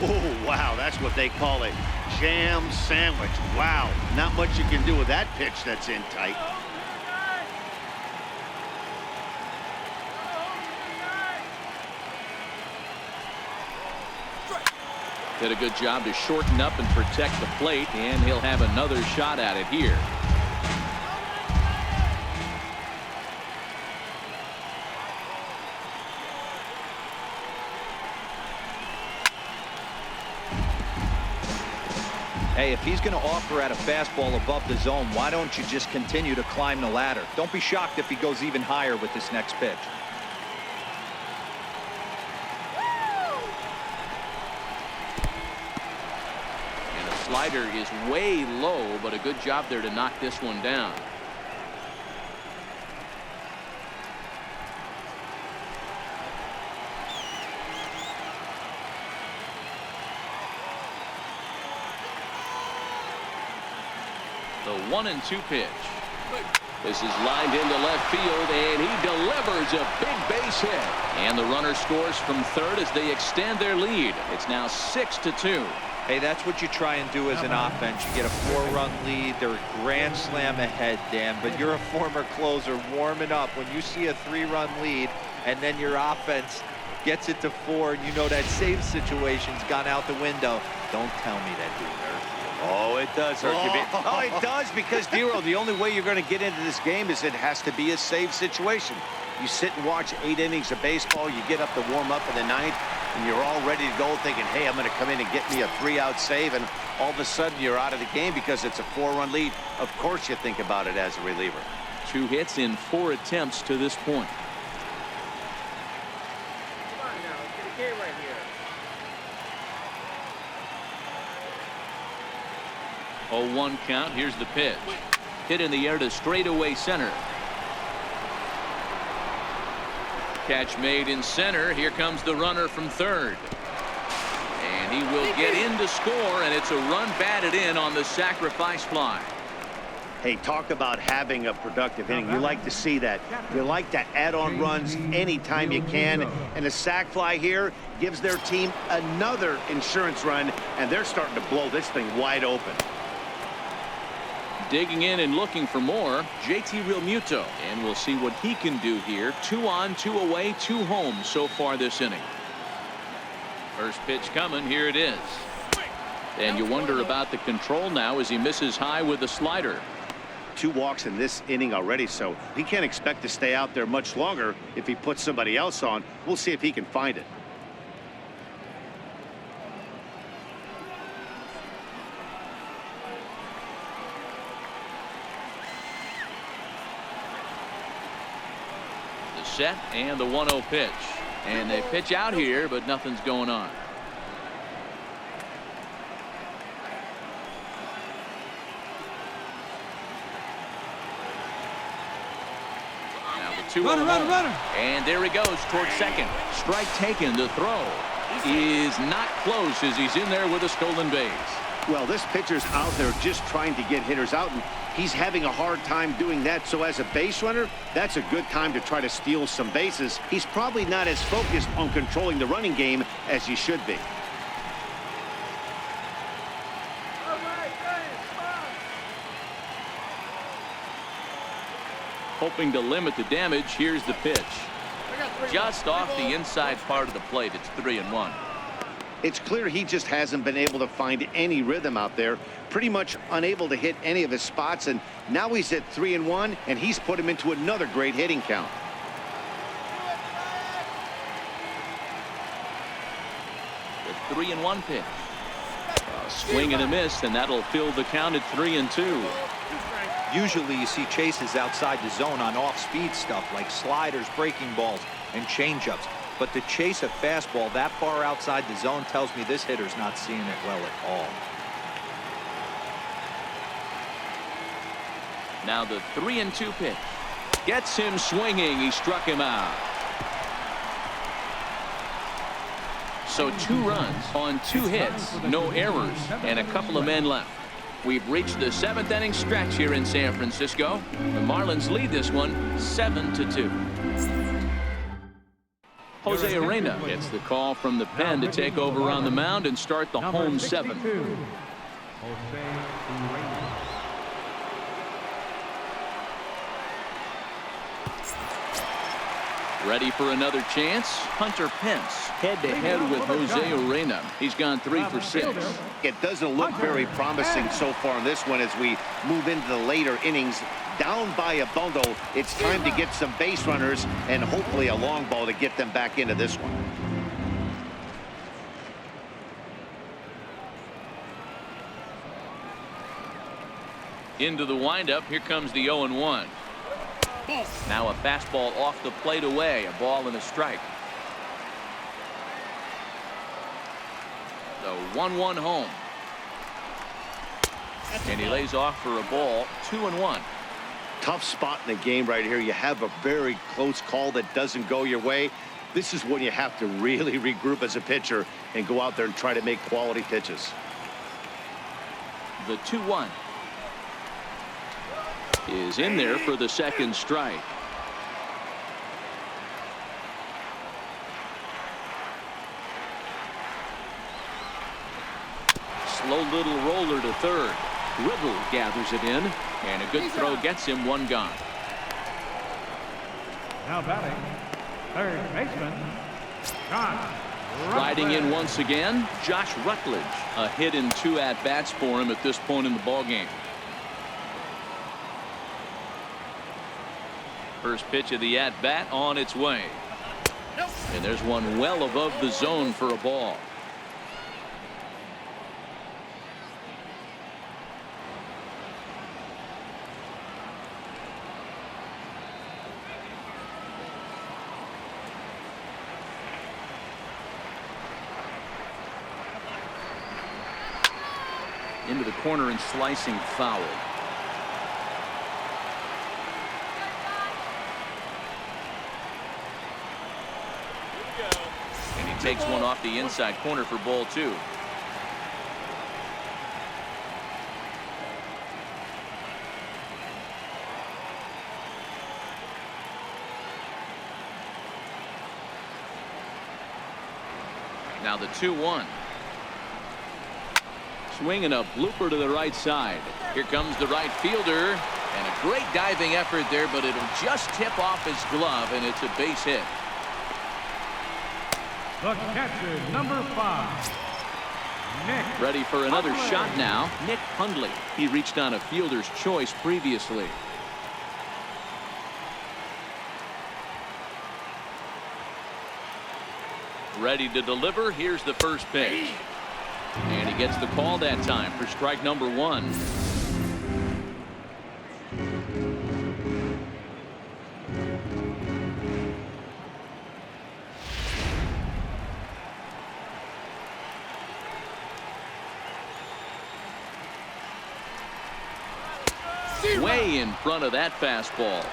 Oh, wow, that's what they call a jam sandwich. Wow, not much you can do with that pitch that's in tight. Did a good job to shorten up and protect the plate, and he'll have another shot at it here. Hey, if he's going to offer at a fastball above the zone, why don't you just continue to climb the ladder? Don't be shocked if he goes even higher with this next pitch. And the slider is way low, but a good job there to knock this one down. The 1-2 pitch. This is lined into left field, and he delivers a big base hit. And the runner scores from third as they extend their lead. It's now 6-2. Hey, that's what you try and do as an offense. You get a 4-run lead. They're a grand slam ahead, Dan, but you're a former closer warming up. When you see a 3-run lead and then your offense gets it to 4 and you know that save situation's gone out the window, don't tell me that, dude. Oh, it does, Hercules. Oh, it does, because, Dero, the only way you're going to get into this game is it has to be a save situation. You sit and watch 8 innings of baseball, you get up to warm up in the 9th, and you're all ready to go thinking, hey, I'm going to come in and get me a 3-out save, and all of a sudden you're out of the game because it's a 4-run lead. Of course you think about it as a reliever. 2 hits in 4 attempts to this point. Come on now, let's get a game right here. 0-1 count. Here's the pitch. Hit in the air to straightaway center. Catch made in center. Here comes the runner from third. And he will get in to score, and it's a run batted in on the sacrifice fly. Hey, talk about having a productive inning. You like to see that. You like to add on runs anytime you can. And a sac fly here gives their team another insurance run, and they're starting to blow this thing wide open. Digging in and looking for more, JT Realmuto, and we'll see what he can do here. 2 on, 2 away, 2 home so far this inning. First pitch coming. Here it is. And you wonder about the control now as he misses high with the slider. 2 walks in this inning already, so he can't expect to stay out there much longer. If he puts somebody else on, we'll see if he can find it. Set and the 1-0 pitch, and they pitch out here, but nothing's going on. Now the 2-0 runner, and there he goes towards second. Strike taken. The throw is not close as he's in there with a stolen base. Well, this pitcher's out there just trying to get hitters out, and he's having a hard time doing that. So as a base runner, that's a good time to try to steal some bases. He's probably not as focused on controlling the running game as he should be. Hoping to limit the damage. Here's the pitch. Just off the inside part of the plate. It's 3-1. It's clear he just hasn't been able to find any rhythm out there. Pretty much unable to hit any of his spots, and now he's at 3-1, and he's put him into another great hitting count. The 3-1 pitch. Swing and a miss, and that'll fill the count at 3-2. Usually you see chases outside the zone on off-speed stuff like sliders, breaking balls, and changeups. But to chase a fastball that far outside the zone tells me this hitter's not seeing it well at all. Now the 3-2 pitch. Gets him swinging. He struck him out. So 2 runs on 2 hits, no errors, and a couple of men left. We've reached the 7th inning stretch here in San Francisco. The Marlins lead this one 7-2. Jose Arena gets the call from the pen to take over on the mound and start the home 7th. Ready for another chance? Hunter Pence head-to-head with Jose Arena. He's gone 3 for 6. It doesn't look very promising so far in this one as we move into the later innings. Down by a bundle, it's time to get some base runners and hopefully a long ball to get them back into this one. Into the windup. Here comes the 0-1. Now a fastball off the plate away. A ball and a strike. The 1-1 home. And he lays off for a ball. 2-1. Tough spot in the game right here. You have a very close call that doesn't go your way. This is when you have to really regroup as a pitcher and go out there and try to make quality pitches. The 2-1 is in there for the second strike. Slow little roller to third. Riddle gathers it in, and a good throw gets him one gone. Now batting, third baseman, Josh Riding in Rutledge. once again, Josh Rutledge. A hit and 2 at-bats for him at this point in the ballgame. First pitch of the at-bat on its way. And there's one well above the zone for a ball. Into the corner and slicing foul. And he takes one off the inside corner for ball 2. Now the 2-1. Swinging a blooper to the right side. Here comes the right fielder, and a great diving effort there, but it'll just tip off his glove, and it's a base hit. The catcher, number 5, Nick. Ready for another Hundley. shot now. Nick Hundley. He reached on a fielder's choice previously. Ready to deliver. Here's the first pitch. And he gets the call that time for strike number 1. Way in front of that fastball.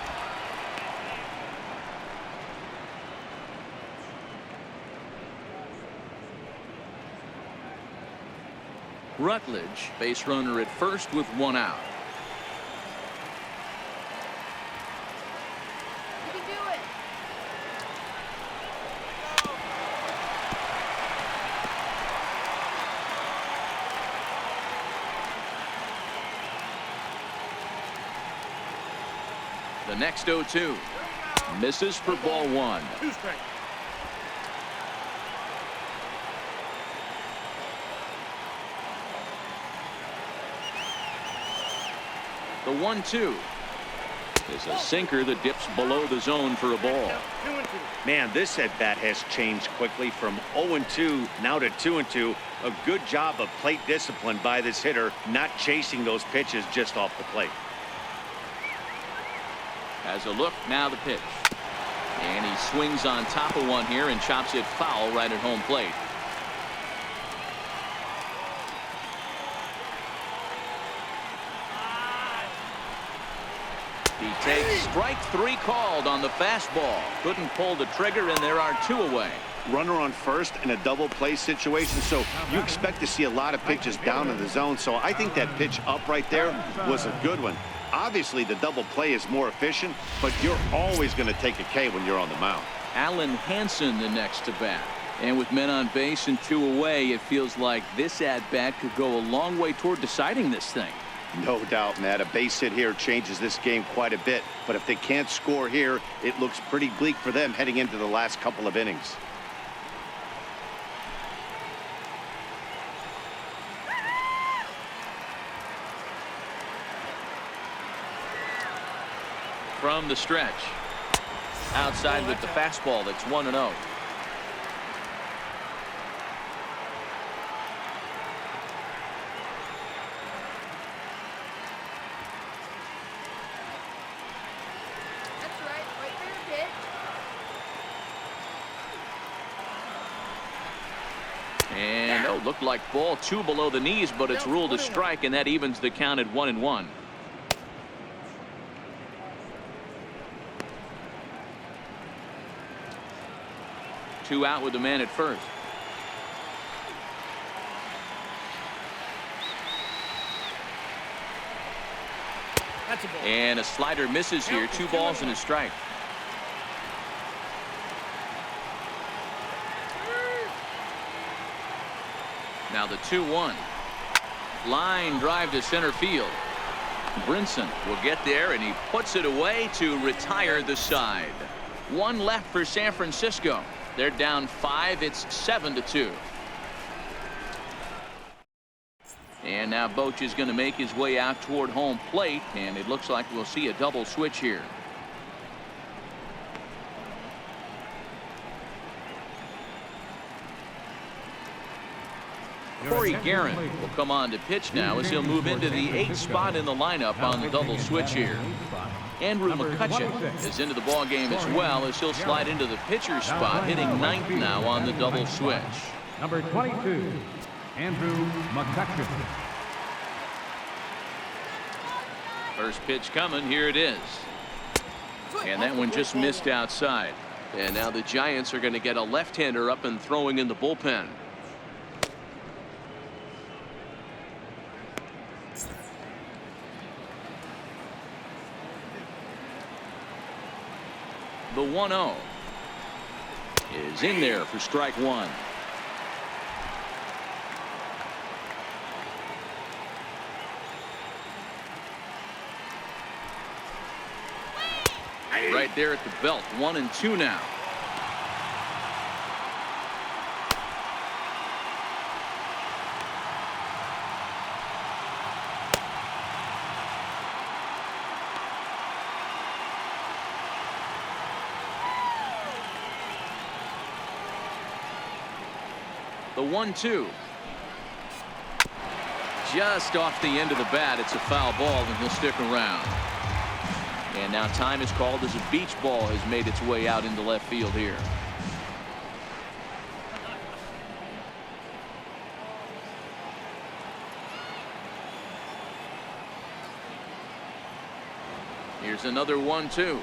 Rutledge, base runner at first with 1 out. You can do it. The next 0-2 misses for ball 1. 2 strikes. The 1-2 is a sinker that dips below the zone for a ball. 2-2. Man, this at bat has changed quickly from 0-2 now to 2-2. A good job of plate discipline by this hitter, not chasing those pitches just off the plate. Has a look, now the pitch. And he swings on top of one here and chops it foul right at home plate. He takes strike 3 called on the fastball. Couldn't pull the trigger, and there are 2 away. Runner on first in a double play situation, so you expect to see a lot of pitches down in the zone. So I think that pitch up right there was a good one. Obviously, the double play is more efficient, but you're always going to take a K when you're on the mound. Alan Hansen the next to bat. And with men on base and 2 away, it feels like this at-bat could go a long way toward deciding this thing. No doubt, Matt. A base hit here changes this game quite a bit. But if they can't score here, it looks pretty bleak for them heading into the last couple of innings. From the stretch. Outside with the fastball. That's 1-0. Oh, looked like ball 2 below the knees, but it's ruled a strike, and that evens the count at 1-1. Two out with the man at first. That's a ball. And a slider misses here. 2 balls and a strike. Now the 2-1. Line drive to center field. Brinson will get there, and he puts it away to retire the side. 1 left for San Francisco. They're down 5. It's 7-2. And now Boch is going to make his way out toward home plate, and it looks like we'll see a double switch here. Corey Guerin will come on to pitch now as he'll move into the 8th spot in the lineup on the double switch here. Andrew McCutcheon is into the ball game as well as he'll slide into the pitcher spot, hitting 9th now on the double switch. Number 22, Andrew McCutcheon. First pitch coming. Here it is. And that one just missed outside. And now the Giants are going to get a left-hander up and throwing in the bullpen. The 1-0 is in there for strike 1. Right there at the belt. 1-2 now. The 1-2. Just off the end of the bat. It's a foul ball, and he'll stick around. And now time is called as a beach ball has made its way out into left field here. Here's another 1-2.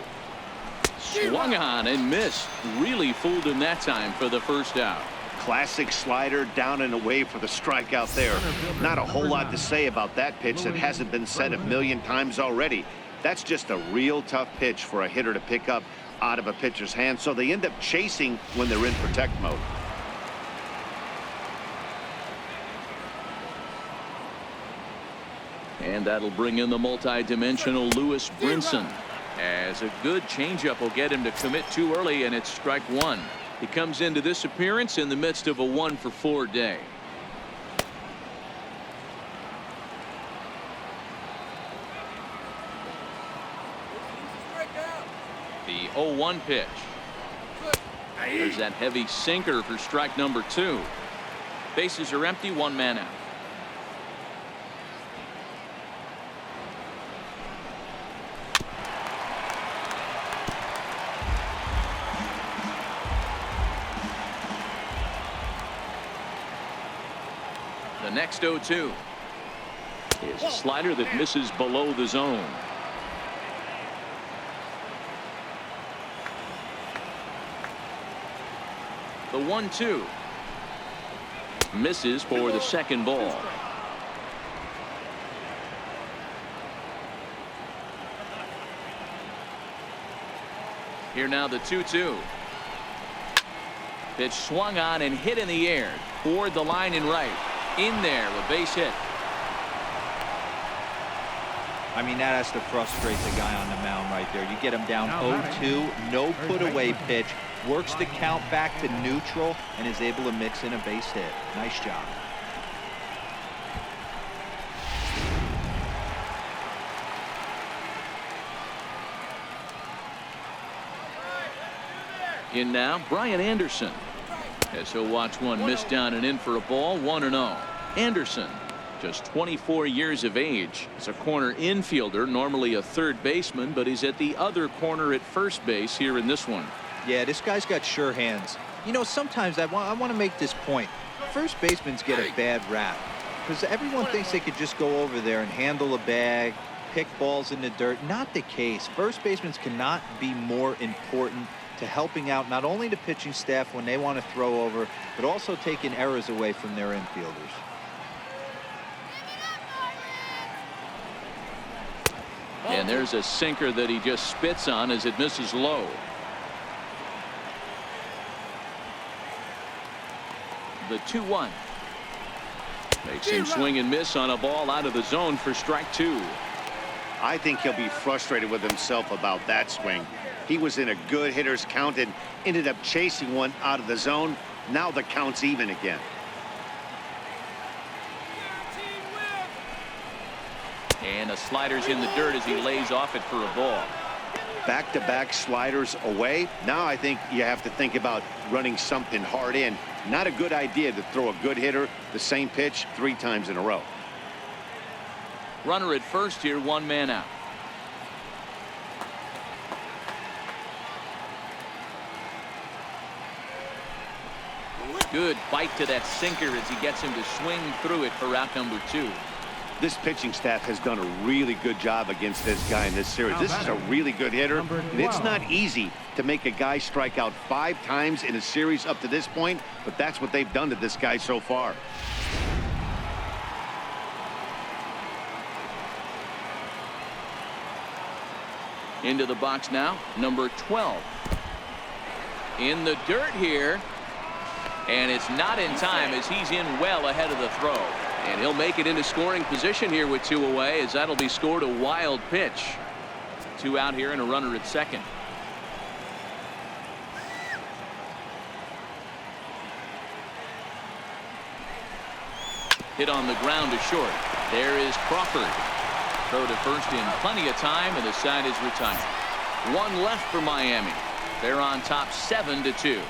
Swung on and missed. Really fooled him that time for the first out. Classic slider down and away for the strikeout there. Not a whole lot to say about that pitch that hasn't been said a million times already. That's just a real tough pitch for a hitter to pick up out of a pitcher's hand, so they end up chasing when they're in protect mode. And that'll bring in the multi-dimensional Lewis Brinson, as a good changeup will get him to commit too early, and it's strike 1. He comes into this appearance in the midst of a 1-for-4 day. The 0-1 pitch. There's that heavy sinker for strike number 2. Bases are empty. 1 man out. The next 0-2 is a slider that misses below the zone. The 1-2 misses for the second ball. Here now the 2-2. Pitch swung on and hit in the air toward the line and right. In there, a base hit. I mean, that has to frustrate the guy on the mound right there. You get him down 0-2, no put away pitch, works the count back to neutral, and is able to mix in a base hit. Nice job. In now, Brian Anderson, as he'll watch one miss down and in for a ball. 1-0. Anderson, just 24 years of age, is a corner infielder, normally a third baseman, but he's at the other corner at first base here in this one. Yeah, this guy's got sure hands. You know, sometimes I want to make this point. first basemen get a bad rap because everyone thinks they could just go over there and handle a bag, pick balls in the dirt. Not the case. First basemen cannot be more important to helping out not only the pitching staff when they want to throw over, but also taking errors away from their infielders. And there's a sinker that he just spits on as it misses low. The 2-1. Makes him swing and miss on a ball out of the zone for strike 2. I think he'll be frustrated with himself about that swing. He was in a good hitter's count and ended up chasing one out of the zone. Now the count's even again. And the slider's in the dirt as he lays off it for a ball. Back-to-back sliders away. Now I think you have to think about running something hard in. Not a good idea to throw a good hitter the same pitch 3 times in a row. Runner at first here, 1 man out. Good bite to that sinker as he gets him to swing through it for out number 2. This pitching staff has done a really good job against this guy in this series. This is a really good hitter, and it's not easy to make a guy strike out 5 times in a series up to this point, but that's what they've done to this guy so far. Into the box now, number 12. In the dirt here, and it's not in time as he's in well ahead of the throw. And he'll make it into scoring position here with 2 away, as that'll be scored a wild pitch. 2 out here and a runner at second. Hit on the ground to short. There is Crawford. Throw to first in plenty of time, and the side is retired. 1 left for Miami. They're on top 7-2.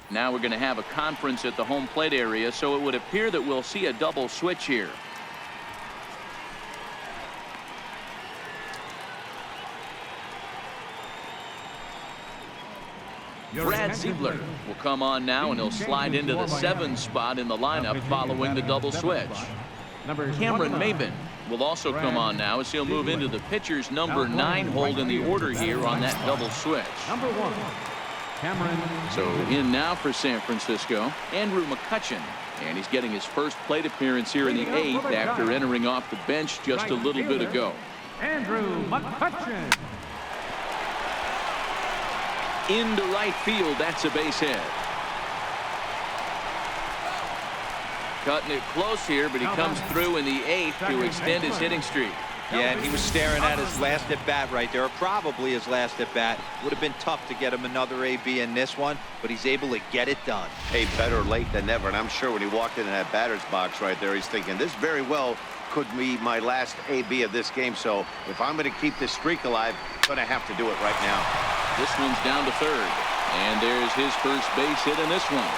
Now we're going to have a conference at the home plate area, so it would appear that we'll see a double switch here. Brad Ziebler will come on now, and he'll slide into the 7 spot in the lineup following the double switch. Cameron Maben will also come on now as he'll move into the pitcher's number 9 hold in the order here on that double switch. Number 1. Cameron. So in now for San Francisco, Andrew McCutchen. And he's getting his first plate appearance here in the 8th after entering off the bench just a little bit ago. Andrew McCutchen. Into right field, that's a base hit. Cutting it close here, but he comes through in the 8th to extend his hitting streak. Yeah, and he was staring at his last at-bat right there, or probably his last at-bat. Would have been tough to get him another AB in this one, but he's able to get it done. Hey, better late than never, and I'm sure when he walked into that batter's box right there, he's thinking, this very well could be my last AB of this game, so if I'm going to keep this streak alive, I'm going to have to do it right now. This one's down to third, and there's his first base hit in this one.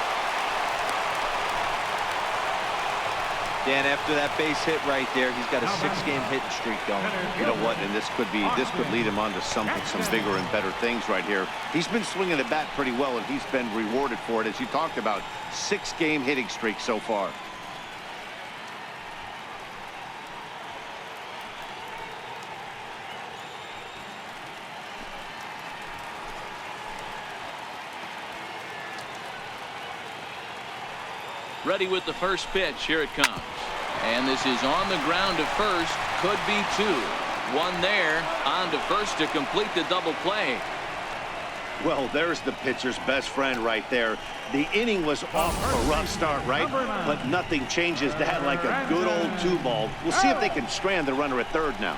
Dan, after that base hit right there, he's got a 6-game hitting streak going. You know what, and this could lead him on to some bigger and better things right here. He's been swinging the bat pretty well, and he's been rewarded for it, as you talked about. 6-game hitting streak so far. Ready with the first pitch. Here it comes. And this is on the ground to first. Could be 2. 1 there. On to first to complete the double play. Well, there's the pitcher's best friend right there. The inning was off a rough start, right? But nothing changes that like a good old 2-ball. We'll see if they can strand the runner at third now.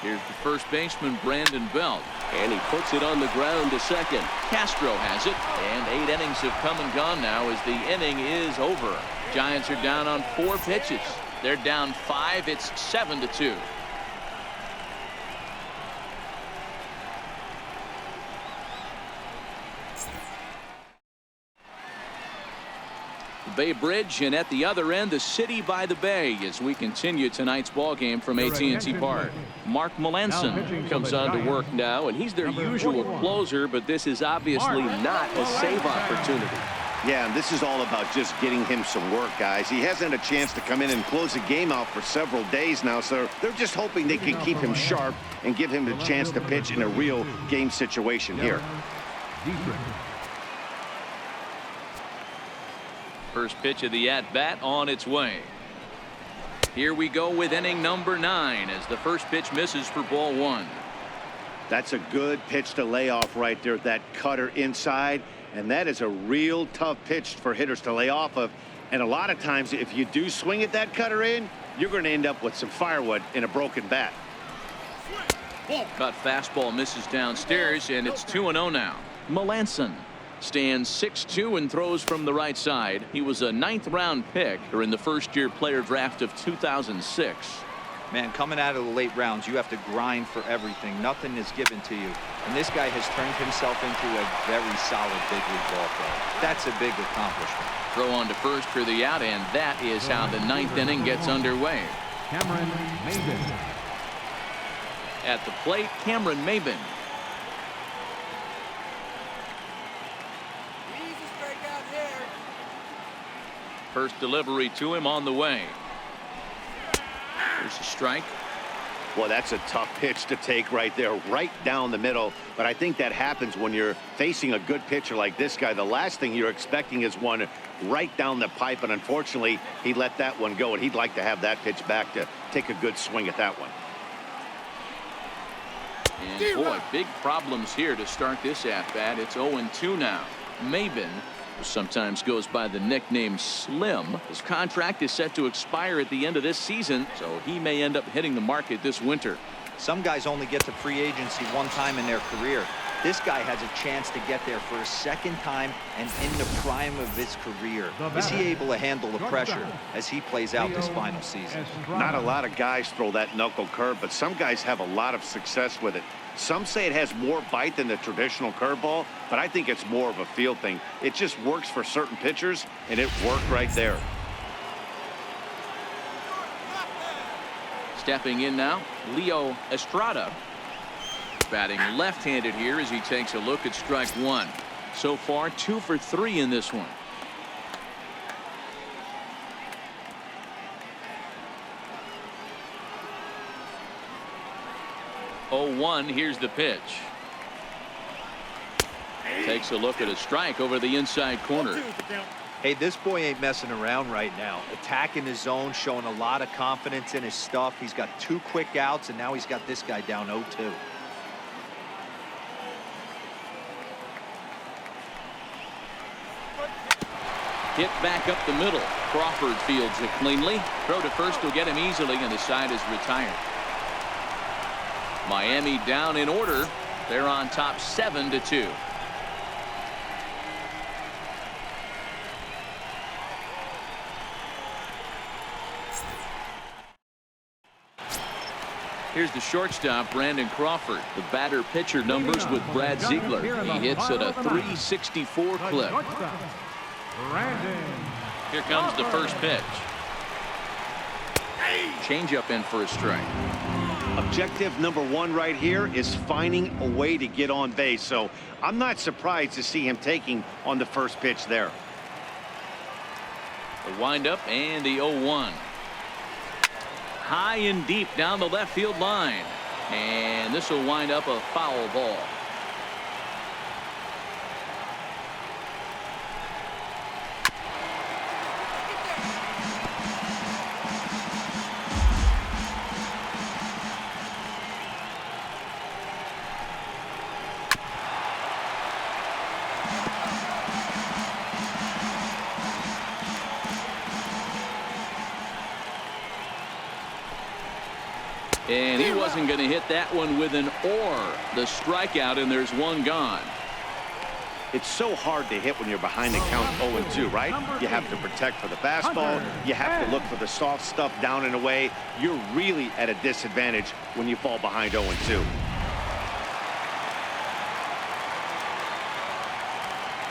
Here's the first baseman, Brandon Belt. And he puts it on the ground to second. Castro has it, and 8 innings have come and gone now as the inning is over. Giants are down on 4 pitches. They're down 5. It's 7-2. Bay Bridge, and at the other end, the city by the bay, as we continue tonight's ball game from AT&T Park. Mark Melanson comes on to work now, and he's their usual closer, but this is obviously not a save opportunity. Yeah, and this is all about just getting him some work, guys. He hasn't had a chance to come in and close the game out for several days now, so they're just hoping they can keep him sharp and give him the chance to pitch in a real game situation here. First pitch of the at-bat on its way. Here we go with inning number 9 as the first pitch misses for ball 1. That's a good pitch to lay off right there, that cutter inside. And that is a real tough pitch for hitters to lay off of. And a lot of times, if you do swing at that cutter in, you're going to end up with some firewood in a broken bat. Cut fastball misses downstairs, and it's 2-0 now. Melanson stands 6'2" and throws from the right side. He was a 9th-round pick during the first-year player draft of 2006. Man, coming out of the late rounds, you have to grind for everything. Nothing is given to you. And this guy has turned himself into a very solid big league ball player. That's a big accomplishment. Throw on to first for the out, and that is how the 9th inning gets underway. Cameron Maybin. At the plate, Cameron Maybin. Easy strikeout here. First delivery to him on the way. There's a strike. Well, that's a tough pitch to take right there, right down the middle. But I think that happens when you're facing a good pitcher like this guy. The last thing you're expecting is one right down the pipe, and unfortunately, he let that one go, and he'd like to have that pitch back to take a good swing at that one. And boy, big problems here to start this at-bat. It's 0-2 now. Maybin, who sometimes goes by the nickname Slim, his contract is set to expire at the end of this season, so he may end up hitting the market this winter. Some guys only get to free agency one time in their career. This guy has a chance to get there for a second time and in the prime of his career. Is he able to handle the pressure as he plays out this final season? Not a lot of guys throw that knuckle curve, but some guys have a lot of success with it. Some say it has more bite than the traditional curveball, but I think it's more of a feel thing. It just works for certain pitchers, and it worked right there. Stepping in now, Leo Estrada. Batting left-handed here as he takes a look at strike 1. So far, 2 for 3 in this one. Oh, 1, here's the pitch. Takes a look at a strike over the inside corner. Hey, this boy ain't messing around right now. Attacking his zone, showing a lot of confidence in his stuff. He's got 2 quick outs, and now he's got this guy down 0-2. Hit back up the middle. Crawford fields it cleanly. Throw to first will get him easily, and the side is retired. Miami down in order. They're on top 7-2. Here's the shortstop, Brandon Crawford. The batter-pitcher numbers with Brad Ziegler. He hits at a .364 clip. Here comes the first pitch. Changeup in for a strike. Objective number 1 right here is finding a way to get on base. So I'm not surprised to see him taking on the first pitch there. The windup and the 0-1. High and deep down the left field line. And this will wind up a foul ball. And he wasn't going to hit that one with an or. The strikeout, and there's one gone. It's so hard to hit when you're behind the count 0-2, right? You have to protect for the fastball. You have to look for the soft stuff down and away. You're really at a disadvantage when you fall behind 0-2.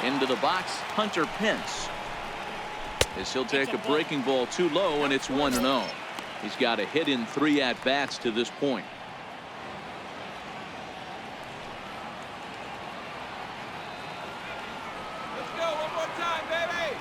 Into the box, Hunter Pence. as he'll take a breaking ball too low, and it's 1-0. He's got a hit in 3 at-bats to this point. Let's go one more time, baby.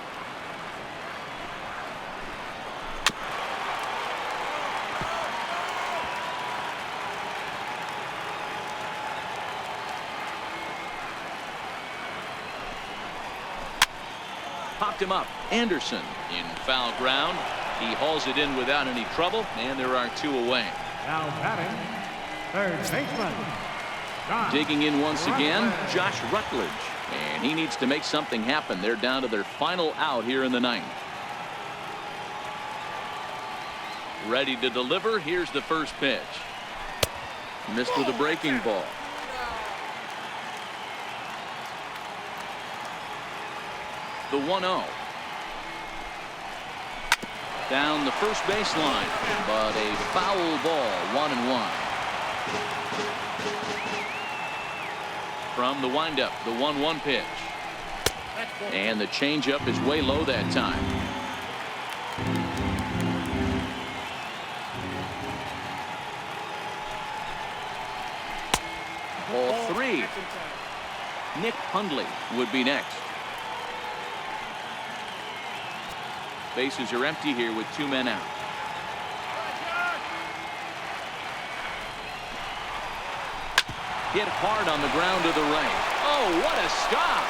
Popped him up. Anderson in foul ground. He hauls it in without any trouble, and there are 2 away. Now batting, third baseman. Josh Digging in once again, Rutledge. Josh Rutledge. And he needs to make something happen. They're down to their final out here in the 9th. Ready to deliver. Here's the first pitch. Missed with a breaking ball. The 1-0. Down the first baseline, but a foul ball, 1-1. From the windup, the 1-1 pitch. And the changeup is way low that time. Ball 3. Nick Hundley would be next. Bases are empty here with 2 men out. Hit hard on the ground to the right. Oh, what a stop.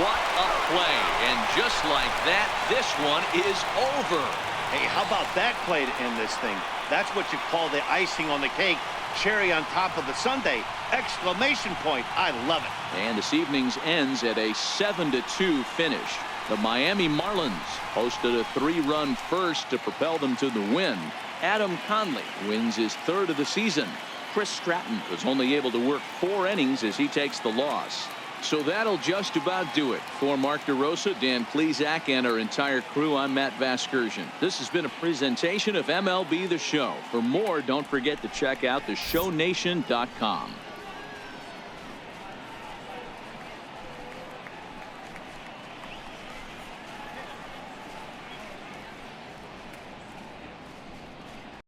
What a play. And just like that, this one is over. Hey, how about that play to end this thing? That's what you call the icing on the cake. Cherry on top of the sundae. Exclamation point. I love it. And this evening's ends at a 7-2 finish. The Miami Marlins posted a 3-run first to propel them to the win. Adam Conley wins his 3rd of the season. Chris Stratton was only able to work 4 innings as he takes the loss. So that'll just about do it. For Mark DeRosa, Dan Plesac, and our entire crew, I'm Matt Vasgersian. This has been a presentation of MLB The Show. For more, don't forget to check out theshownation.com.